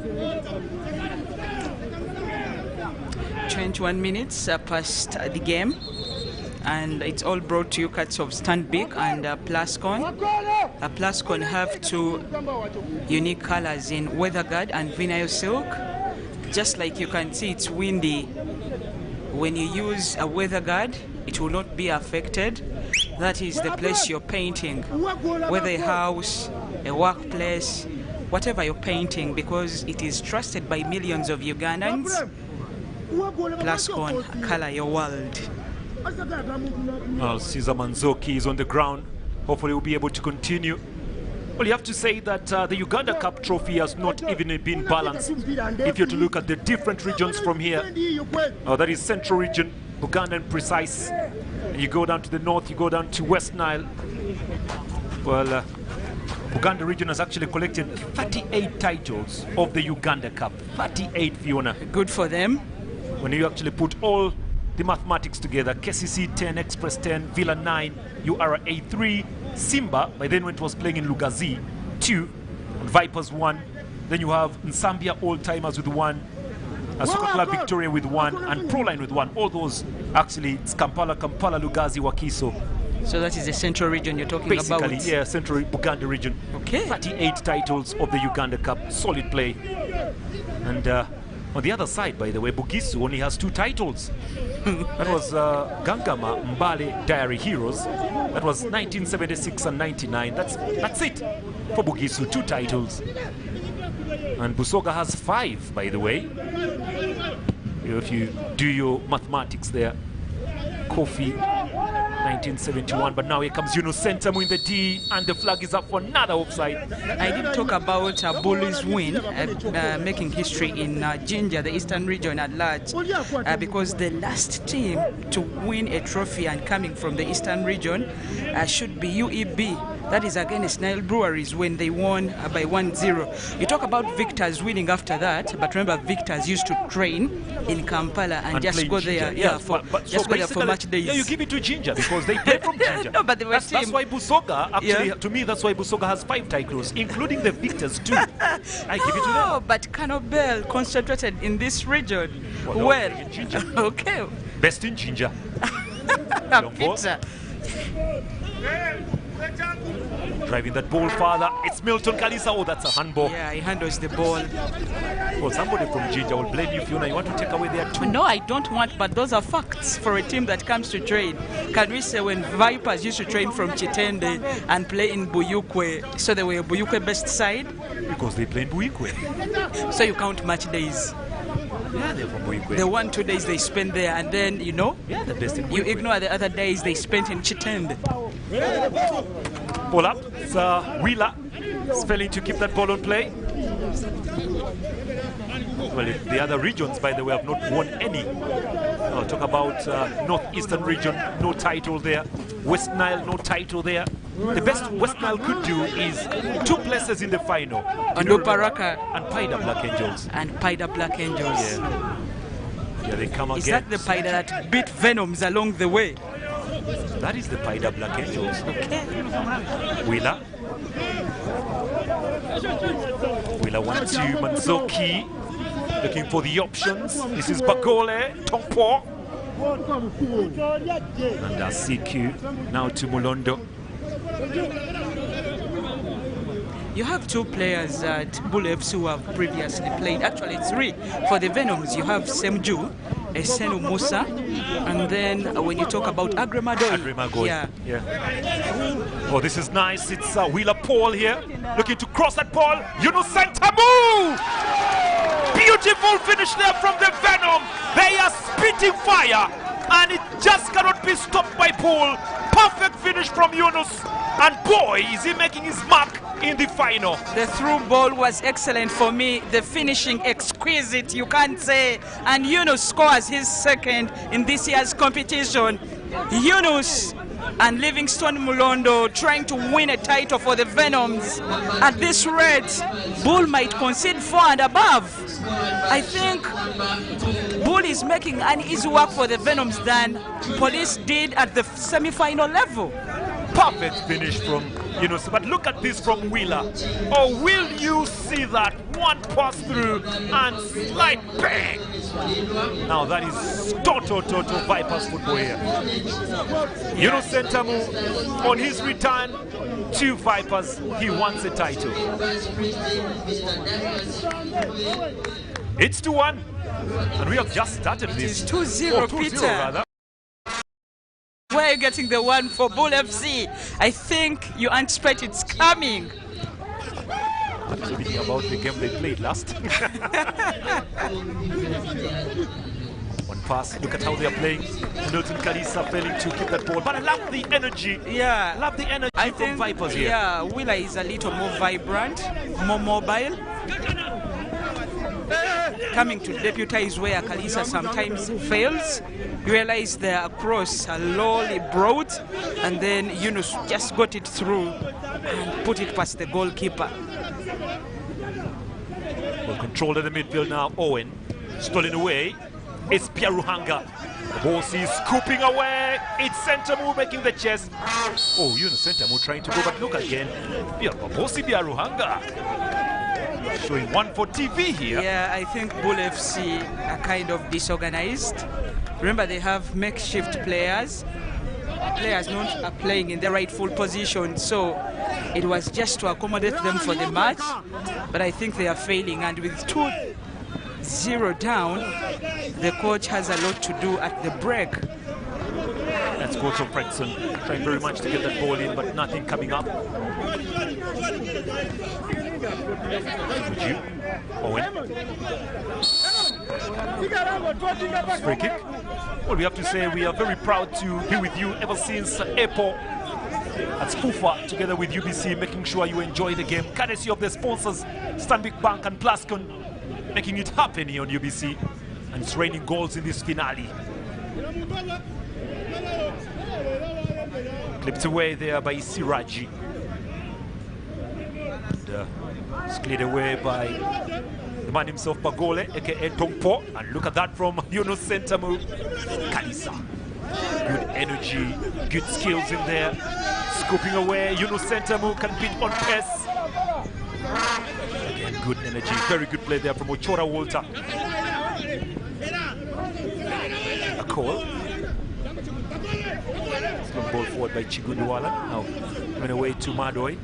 21 minutes past the game, and it's all brought to you cuts of Stanbic and Plascon. Plascon have two unique colors in Weather Guard and Vinyl Silk. Just like you can see, it's windy. When you use a Weather Guard, it will not be affected. That is the place you're painting, whether a house, a workplace, whatever you're painting, because it is trusted by millions of Ugandans. Plascon, color your world. Well, Cesar Manzoki is on the ground. Hopefully we'll be able to continue. Well, you have to say that the Uganda Cup trophy has not even been balanced. If you're to look at the different regions from here, that is Central Region, Ugandan precise. And you go down to the north, you go down to West Nile. Well, Uganda region has actually collected 38 titles of the Uganda Cup. 38, Fiona. Good for them. when you actually put all the mathematics together, KCC 10, Express 10, Villa 9, URA 3, Simba, by then when it was playing in Lugazi, 2, and Vipers 1. Then you have Nsambia All-Timers with 1, Sokotra Victoria with 1, and Proline with 1. All those, actually, it's Kampala, Lugazi, Wakiso. So that is the central region you're talking about? Basically, yeah, central Uganda region. Okay. 38 titles of the Uganda Cup, solid play. And on the other side, by the way, Bugisu only has 2 titles. That was Gangama Mbale Diary Heroes. That was 1976 and 99. That's it for Bugisu, 2 titles. And Busoga has 5, by the way. If you do your mathematics there. Kofi, 1971, but now here comes Yunus Sentamu in the D, and the flag is up for another offside. I did talk about Bul's win, making history in Ginger, the Eastern region at large, because the last team to win a trophy and coming from the Eastern region should be UEB. That is against Nile Breweries when they won by 1-0. You talk about Victors winning after that, but remember Victors used to train in Kampala and just go there, for match days. Yeah, you give it to Ginger because they play from Ginger. No, but they were that's why Busoga, actually, to me, that's why Busoga has 5 titles, including the Victors too. I give it to them. Oh, but Kano Bell concentrated in this region. Well, in Ginger. Okay. Best in Ginger. Pizza. Driving that ball farther. It's Milton Kalisa. Oh, that's a handball. Yeah, he handles the ball. Well, somebody from Ginger will blame you, Fiona. You want to take away their 2? No, I don't want, but those are facts for a team that comes to train. Can we say when Vipers used to train from Chitende and play in Buyukwe, so they were a Buyukwe best side? Because they play in Buyukwe. So you count match days? Yeah, they're from Buyukwe. The 1-2 days they spend there, and then, you know, yeah, the best in Buyukwe. You ignore the other days they spent in Chitende. Ball up. It's Wheeler. It's failing to keep that ball on play. Well, the other regions, by the way, have not won any. I'll talk about Northeastern region, no title there. West Nile, no title there. The best West Nile could do is 2 places in the final. Andoparaka and Paida Black Angels. And Paida Black Angels. Yeah, they come again. Is that the Paida that beat Venoms along the way? That is the Paida Black Angels. Okay. Wheeler. Wheeler 1-2, Manzoki. Looking for the options. This is Bagole, Tompo. And CQ now to Mulondo. You have 2 players at Bul FC who have previously played. Actually, 3 for the Venoms. You have Semju, Esenu Musa, and then when you talk about Agremagoy. Yeah. Oh, this is nice. It's Wheeler Paul here, looking to cross that ball. Yunus Sentamu! Beautiful finish there from the Venom. They are spitting fire, and it just cannot be stopped by Paul. Perfect finish from Yunus, and boy, is he making his mark in the final. The through ball was excellent for me. The finishing exquisite, you can't say. And Yunus scores his 2nd in this year's competition. Yunus and Livingstone Mulondo trying to win a title for the Venoms. At this rate, Bull might concede 4 and above. I think Bull is making an easy work for the Venoms than Police did at the semi-final level. Perfect finish from Yunus, but look at this from Wheeler. Oh, will you see that? One pass through and slide bang. Now that is total Vipers football here. Yunus Sentamu on his return to Vipers, he wants a title. It's 2-1, and we have just started this. It's 2-0, Peter. Rather. Where are you getting the 1 for Bul FC? I think you anticipate it's coming. Speaking about the game they played last. One pass, look at how they are playing. Milton Kalisa failing to keep that ball. But I love the energy. Yeah. I love the energy from Vipers here. Yeah, Wheeler is a little more vibrant, more mobile. Coming to deputize where Kalisa sometimes fails. You realize they're across a lowly broad, and then Yunus just got it through and put it past the goalkeeper. Well controlled in the midfield now. Owen stolen away. It's Biaruhanga. The ball sees scooping away. It's Sentamu making the chest. Oh, Sentamu trying to go, but look again. Bosi Biaruhanga showing one for TV here. Yeah, I think Bul FC are kind of disorganized. Remember, they have makeshift players. Players not are playing in the rightful position, so it was just to accommodate them for the match. But I think they are failing, and with 2-0 down, the coach has a lot to do at the break. That's coach of Preston trying very much to get that ball in, but nothing coming up. Owen. Free kick. Well, we have to say we are very proud to be with you ever since April at Spoofa, together with UBC, making sure you enjoy the game, courtesy of the sponsors Stanbic Bank and Plascon, making it happen here on UBC, and it's raining goals in this finale. Clipped away there by Siraji. And it's cleared away by the man himself, Bagole, aka Tongpo. And look at that from Yunus Sentamu. Kalisa. Good energy, good skills in there. Scooping away, Yunus Sentamu can beat on pace. Again, good energy, very good play there from Ochora Walter. A call. Long ball forward by Chigunduwala. Now coming away to Madoi.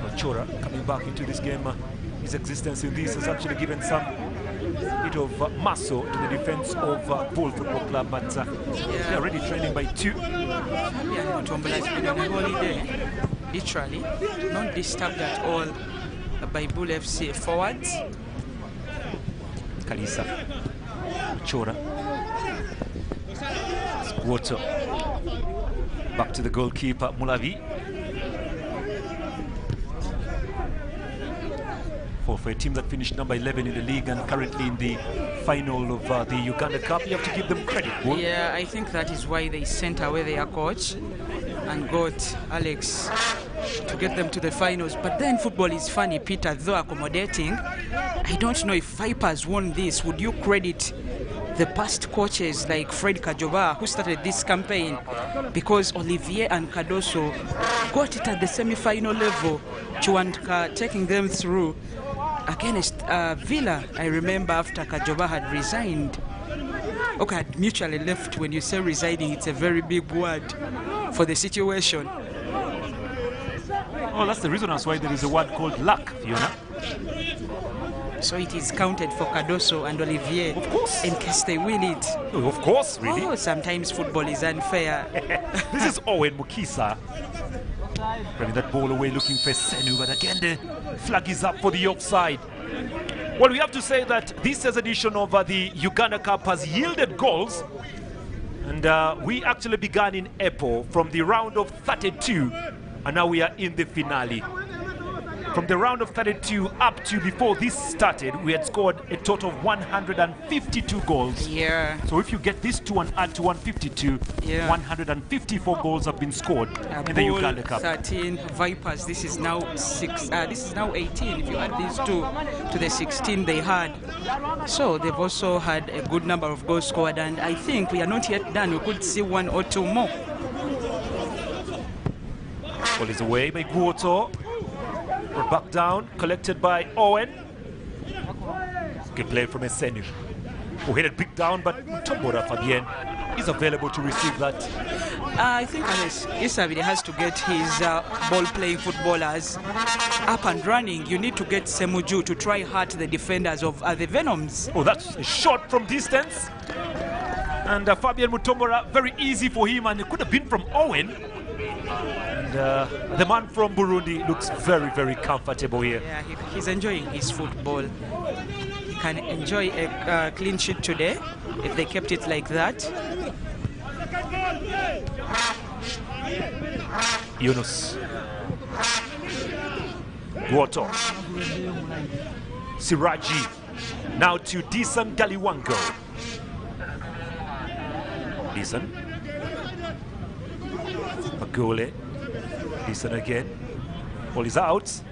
Ochora coming back into this game. His existence in this has actually given some bit of muscle to the defense of Bul Football Club, but they're already trailing by 2. Yeah, Mutombola has been on a holiday, literally, not disturbed at all by Bul FC forwards. Kalisa, Ochora, Squatter, back to the goalkeeper, Mulavi. For a team that finished number 11 in the league and currently in the final of the Uganda Cup, you have to give them credit, Bul. Yeah, I think that is why they sent away their coach and got Alex to get them to the finals. But then football is funny, Peter, though accommodating. I don't know if Vipers won this. Would you credit the past coaches like Fred Kajoba, who started this campaign? Because Olivier and Cardoso got it at the semi-final level, Chuanka taking them through against Villa. I remember after Kajoba had resigned. Okay, had mutually left. When you say resigning, it's a very big word for the situation. Oh, that's the reason as why there is a word called luck, Fiona. So it is counted for Cardoso and Olivier. Of course. In case they win it. Oh, of course, really. Oh, sometimes football is unfair. This is Owen Mukisa. Bringing that ball away, looking for Senu, but again the flag is up for the offside. Well, we have to say that this year's edition of the Uganda Cup has yielded goals, and we actually began in April from the round of 32, and now we are in the finale. From the round of 32 up to before this started, we had scored a total of 152 goals. Yeah. So if you get this 2 and add to 152, 154 goals have been scored in the Uganda Cup. 13 Vipers. This is now 6. This is now 18. If you add these two to the 16 they had, so they've also had a good number of goals scored. And I think we are not yet done. We could see 1 or 2 more. Ball is away by Guoto. Back down, collected by Owen. Good play from Esenu, who hit it big down, but Tombora Fabien is available to receive that. I think Alex Isavide has to get his ball-playing footballers up and running. You need to get Semuju to try hurt the defenders of the Venoms. Oh, that's a shot from distance. And Fabian Mutombora, very easy for him, and it could have been from Owen. And the man from Burundi looks very, very comfortable here. Yeah, he's enjoying his football. He can enjoy a clean sheet today if they kept it like that. Yunus. Guoto. Siraji. Now to Disan Galiwango. Disan. Magole. Disan again. Ball is out.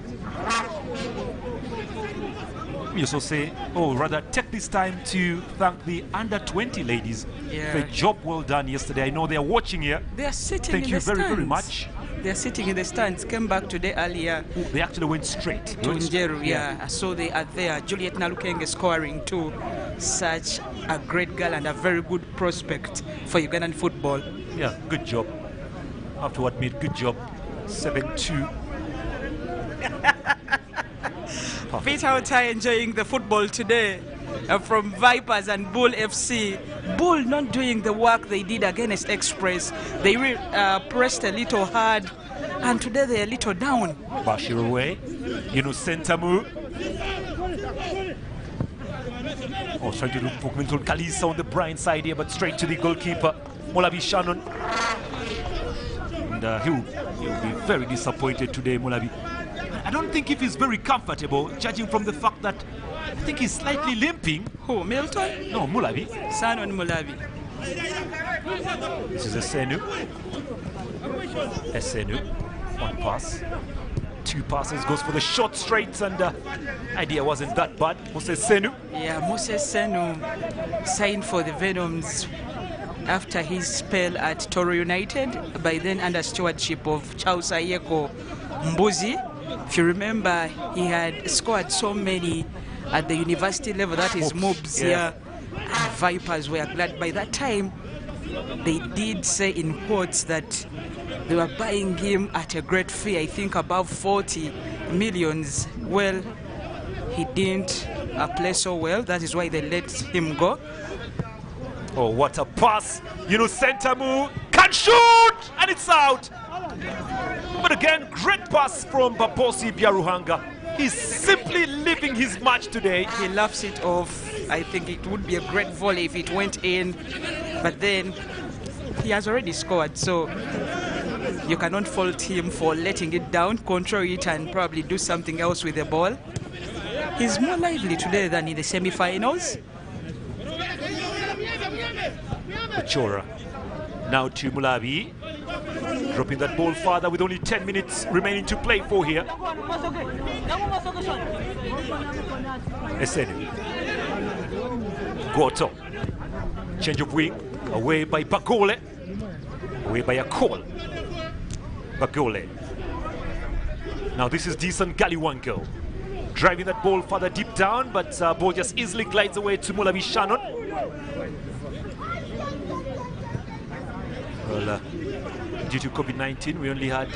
me also say, or rather take this time to thank the under-20 ladies for a job well done yesterday. I know they are watching here. They are sitting in the stands. Thank you very much. They're sitting in the stands. Came back today earlier. Oh, they actually went straight to Njeru, yeah. So they are there. Juliet Nalukenge scoring too. Such a great girl and a very good prospect for Ugandan football. Yeah, good job. I have to admit, good job. 7-2. Peter Otai enjoying the football today from Vipers and Bul FC. Bull not doing the work they did against Express. They pressed a little hard, and today they're a little down. Bashir away. Sentamu. Oh, trying to look for Milton Kalisa on the blind side here, but straight to the goalkeeper, Molabi Shannon. And he'll be very disappointed today, Molabi. I don't think if he's very comfortable, judging from the fact that I think he's slightly limping. Who, Milton? No, Mulabi. Sanon Mulabi. This is Esenu. Esenu. One pass. Two passes, goes for the short straight, and idea wasn't that bad. Moses Senu. Yeah, Moses Senu signed for the Venoms after his spell at Toro United, by then under stewardship of Charles Ayeko Mbuzi. If you remember, he had scored so many at the university level, that is Mobs here. And Vipers were glad. By that time, they did say in quotes that they were buying him at a great fee, I think above 40 millions. Well, he didn't play so well. That is why they let him go. Oh, what a pass. Sentamu can shoot, and it's out. But again, great pass from Baposi Biaruhanga. He's simply living his match today. He laughs it off. I think it would be a great volley if it went in. But then he has already scored, so you cannot fault him for letting it down, control it, and probably do something else with the ball. He's more lively today than in the semi-finals. Chora. Now to Mulabi. Dropping that ball farther with only 10 minutes remaining to play for here. Esenu. Goto. Change of wing. Away by Bagole. Away by Akol. Bagole. Now this is decent Galiwanko. Driving that ball further deep down, but ball just easily glides away to Mulabi Shannon. Well, due to COVID-19, we only had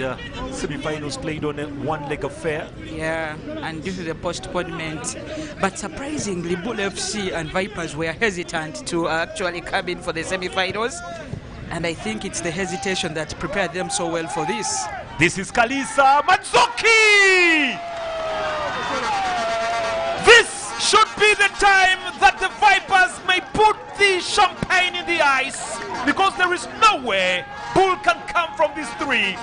semi-finals played on a one-leg affair. Yeah, and due to the postponement. But surprisingly, Bul FC and Vipers were hesitant to actually come in for the semi-finals. And I think it's the hesitation that prepared them so well for this. This is Kalisa Matsuki! This should be the time that the Vipers may put the champagne in the ice, because there is no way Bull can come from these three.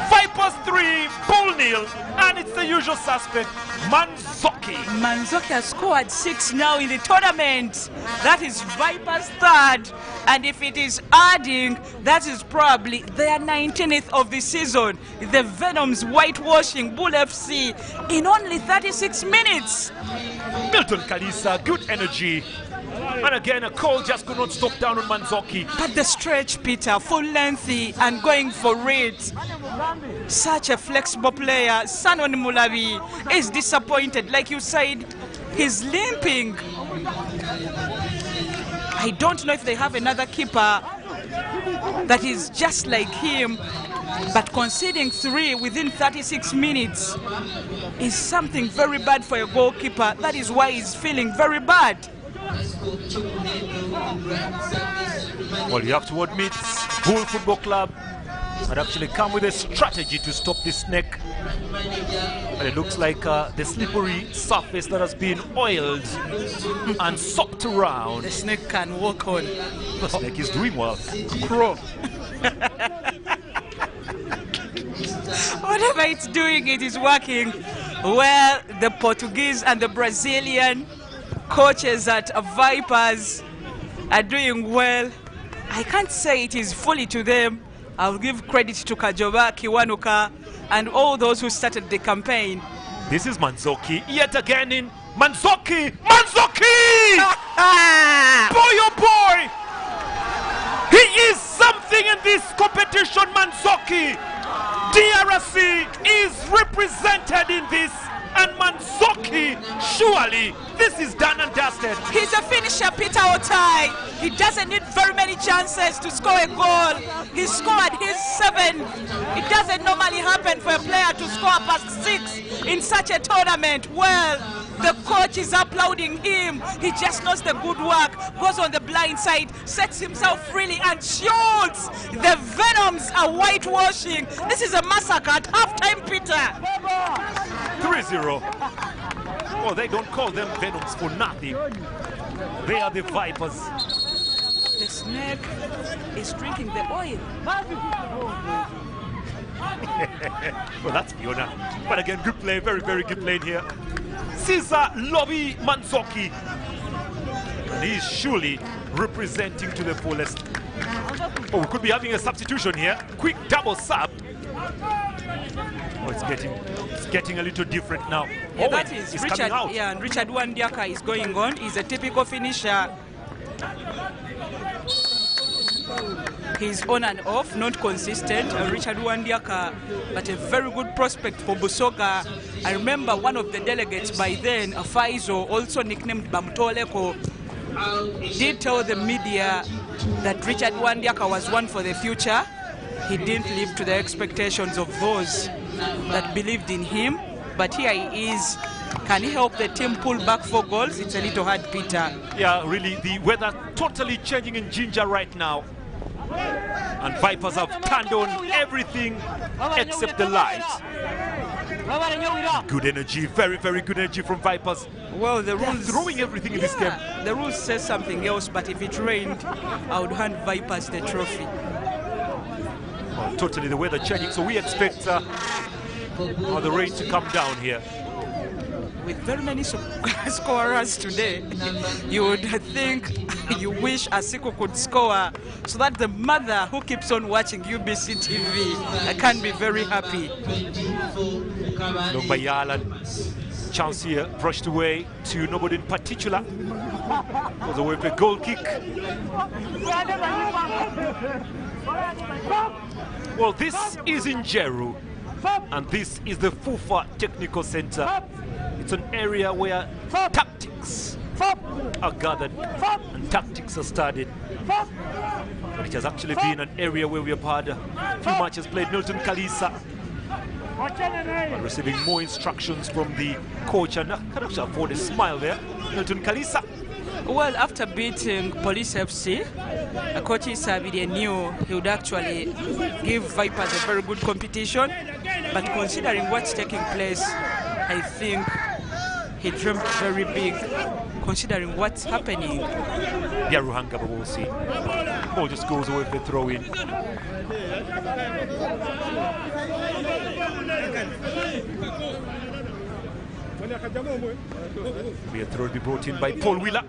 Vipers 3, Bull 0, and it's the usual suspect, Manzoki. Manzoki has scored 6 now in the tournament. That is Vipers' 3rd, and if it is adding, that is probably their 19th of the season. The Venoms whitewashing Bul FC in only 36 minutes. Milton Kalisa, good energy. And again, a call just could not stop down on Manzoki. But the stretch, Peter, full lengthy and going for it. Such a flexible player. Sanon Mulabi is disappointed. Like you said, he's limping. I don't know if they have another keeper that is just like him, but conceding 3 within 36 minutes is something very bad for a goalkeeper. That is why he's feeling very bad. Well, you have to admit, Bull Football Club had actually come with a strategy to stop this snake. And it looks like the slippery surface that has been oiled and soaked around. The snake can walk on. The snake is doing well. Pro. Whatever it's doing, it is working. Well, the Portuguese and the Brazilian coaches at Vipers are doing well. I can't say it is fully to them. I'll give credit to Kajoba, Kiwanuka, and all those who started the campaign. This is Manzoki yet again in Manzoki! Manzoki! Boy, oh boy! He is something in this competition, Manzoki! DRC is represented in this, and Manzoki, surely this is done and dusted. He's a finisher, Peter Otai. He doesn't need very many chances to score a goal. He scored his 7. It doesn't normally happen for a player to score past 6 in such a tournament. Well, the coach is applauding him. He just knows the good work, goes on the blind side, sets himself freely and shoots. The Venoms are whitewashing. This is a massacre at halftime, Peter. 3-0. Oh, they don't call them Venoms for nothing. They are the Vipers. The snake is drinking the oil. Well, that's Fiona. But again, good play, very, very good play here. Caesar Lobby Manzoki. And he's surely representing to the fullest. Oh, we could be having a substitution here. Quick double sub. Oh, it's getting a little different now. Yeah, oh, that is it's Richard. coming out. Yeah, and Richard Wandiaka is going on. He's a typical finisher. He's on and off, not consistent. Richard Wandiaka, but a very good prospect for Busoga. I remember one of the delegates by then, Faizo, also nicknamed Bamtoleko, did tell the media that Richard Wandiaka was one for the future. He didn't live to the expectations of those that believed in him. But here he is. Can he help the team pull back 4 goals? It's a little hard, Peter. Yeah, really, the weather totally changing in Jinja right now. And Vipers have turned on everything except the lights. Good energy, very, very good energy from Vipers. Well, the rules throwing everything in this game. The rules say something else, but if it rained, I would hand Vipers the trophy. Oh, totally the weather changing, so we expect the rain to come down here. With very many scorers today, you would think you wish Asiko could score so that the mother who keeps on watching UBC TV can be very happy. Long by Yalan. Chance here, brushed away to nobody in particular. Was away for a goal kick. Well, this is in Jeru, and this is the Fufa Technical Center. It's an area where tactics are gathered and tactics are studied. But it has actually been an area where we have had a few matches played. Milton Kalisa receiving more instructions from the coach, and I can actually afford a smile there. Milton Kalisa. Well, after beating Police FC, Coach Sabide knew he would actually give Vipers a very good competition. But considering what's taking place, I think he dreamt very big, considering what's happening. Yeah, Ruhanga, but we'll see. Ball just goes away for the throw-in. The throw will be brought in by Paul Wheeler.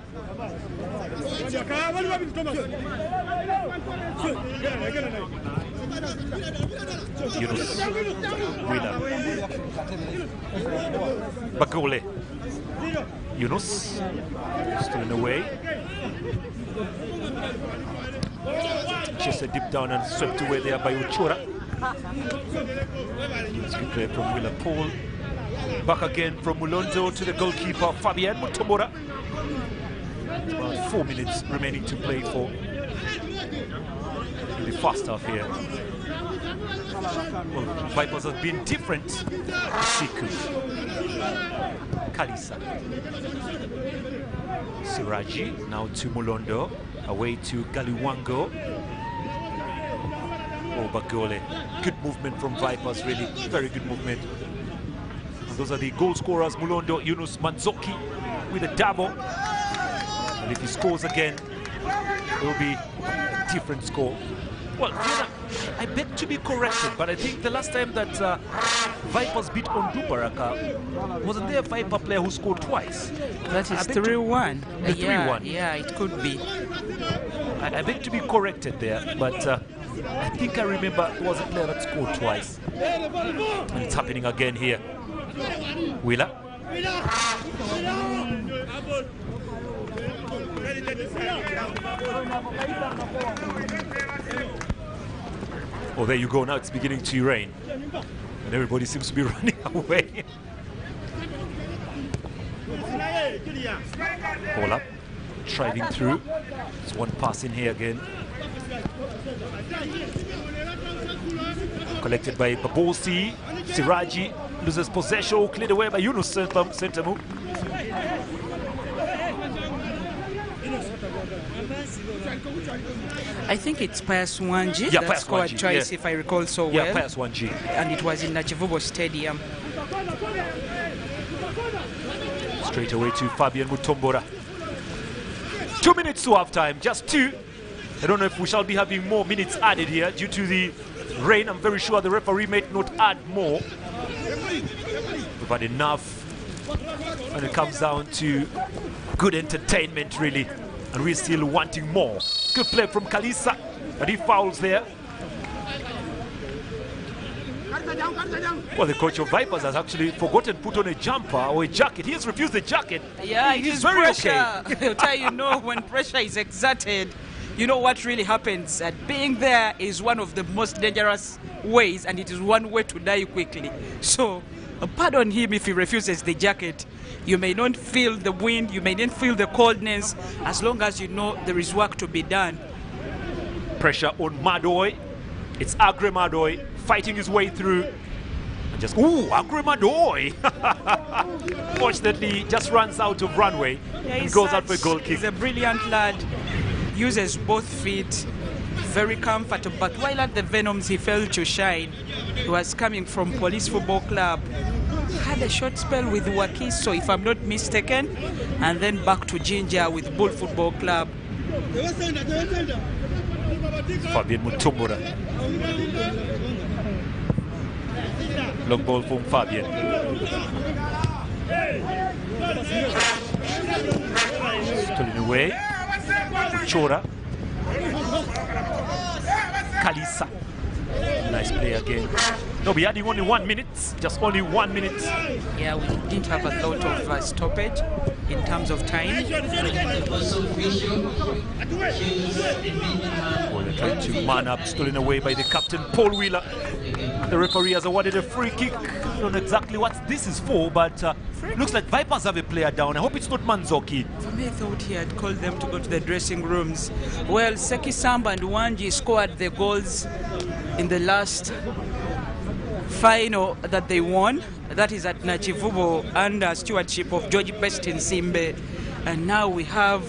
Yunus Wheeler. Bagole. Yunus still in the way. Just a dip down and swept away there by Uchora. It's good play from Wheeler. Paul. Back again from Mulondo to the goalkeeper Fabian Mutomora. About 4 minutes remaining to play for the first half here. Well, Vipers have been different. Siku, Kalisa, Siraji, now to Mulondo, away to Galiwango. Oh, Bagole. Good movement from Vipers, really. Very good movement. And those are the goal scorers, Mulondo, Yunus Manzoki with a double. And if he scores again, it will be a different score. Well, Fiona, I beg to be corrected, but I think the last time that Vipers beat Ondu Baraka, wasn't there a Viper player who scored twice? That is 3-1. The 3-1. Yeah, it could be. I beg to be corrected there, but I think I remember there was a player that scored twice. And it's happening again here. Wheeler. Oh, there you go. Now it's beginning to rain. And everybody seems to be running away. Ball up. Driving through. There's one pass in here again. Collected by Babosi. Siraji loses possession. Cleared away by Yunus Sentamu. I think it's Pius Wanji that scored twice, if I recall so well. Yeah, Pius Wanji. And it was in Nachivubo Stadium. Straight away to Fabian Mutombora. 2 minutes to half time, just 2. I don't know if we shall be having more minutes added here due to the rain. I'm very sure the referee may not add more. We've had enough when it comes down to good entertainment, really. And we're still wanting more. Good play from Kalisa, but he fouls there. Well, the coach of Vipers has actually forgotten to put on a jumper or a jacket. He has refused the jacket. Yeah, he's very pressure. okay. I'll tell you, when pressure is exerted, you know what really happens. Being there is one of the most dangerous ways, and it is one way to die quickly. So, pardon him if he refuses the jacket. You may not feel the wind, you may not feel the coldness, as long as you know there is work to be done. Pressure on Madoy. It's Agre Madoy fighting his way through. And just, ooh, Agre Madoy! Fortunately, just runs out of runway and goes out for a goal kick. He's a brilliant lad, uses both feet, very comfortable. But while at the Venoms, he failed to shine. He was coming from Police Football Club. Had a short spell with Wakiso, if I'm not mistaken, and then back to Ginger with Bul Football Club. Fabian Mutombora. Long ball from Fabian. Stolen away. Chora. Kalisa. Nice play again. No, we're adding only 1 minute. Just only 1 minute. Yeah, we didn't have a lot of stoppage in terms of time. Well, they're trying to man up. Stolen away by the captain, Paul Wheeler. The referee has awarded a free kick. I don't know exactly what this is for, but looks like Vipers have a player down. I hope it's not Manzoki. For me, I thought he had called them to go to the dressing rooms. Well, Seki Samba and Wanji scored the goals in the last final that they won. That is at Nachivubo under stewardship of George Bestin Simbe. And now we have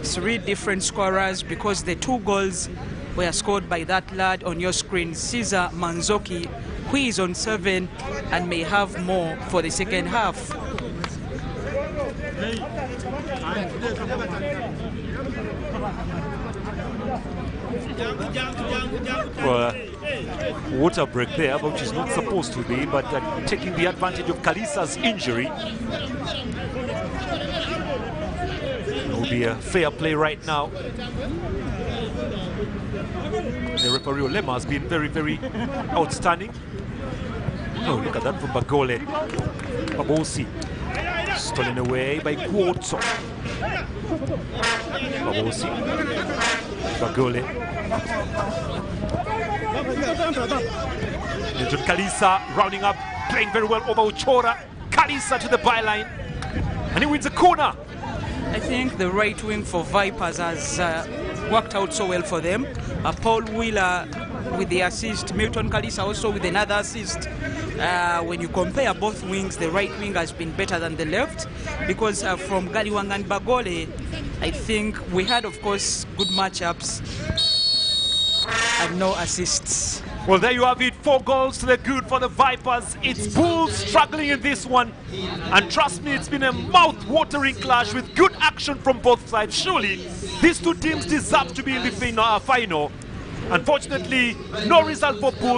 3 different scorers because the 2 goals were scored by that lad on your screen, Caesar Manzoki, who is on 7 and may have more for the second half. Well, water break there, which is not supposed to be, but taking the advantage of Kalisa's injury. It will be a fair play right now. The referee Olema has been very, very outstanding. Oh, look at that from Bagole. Babosi. Stolen away by Guozo. Babosi. Bagole. Newton Kalisa rounding up, playing very well over Uchora. Kalisa to the byline. And he wins a corner. I think the right wing for Vipers has worked out so well for them. Paul Wheeler with the assist, Milton Kalisa also with another assist. When you compare both wings, the right wing has been better than the left because from Galiwang and Bagole, I think we had, of course, good matchups and no assists. Well, there you have it. 4 goals to the good for the Vipers. It's Bulls struggling in this one. And trust me, it's been a mouth-watering clash with good action from both sides. Surely, these 2 teams deserve to be in the final. Unfortunately, no result for Bull.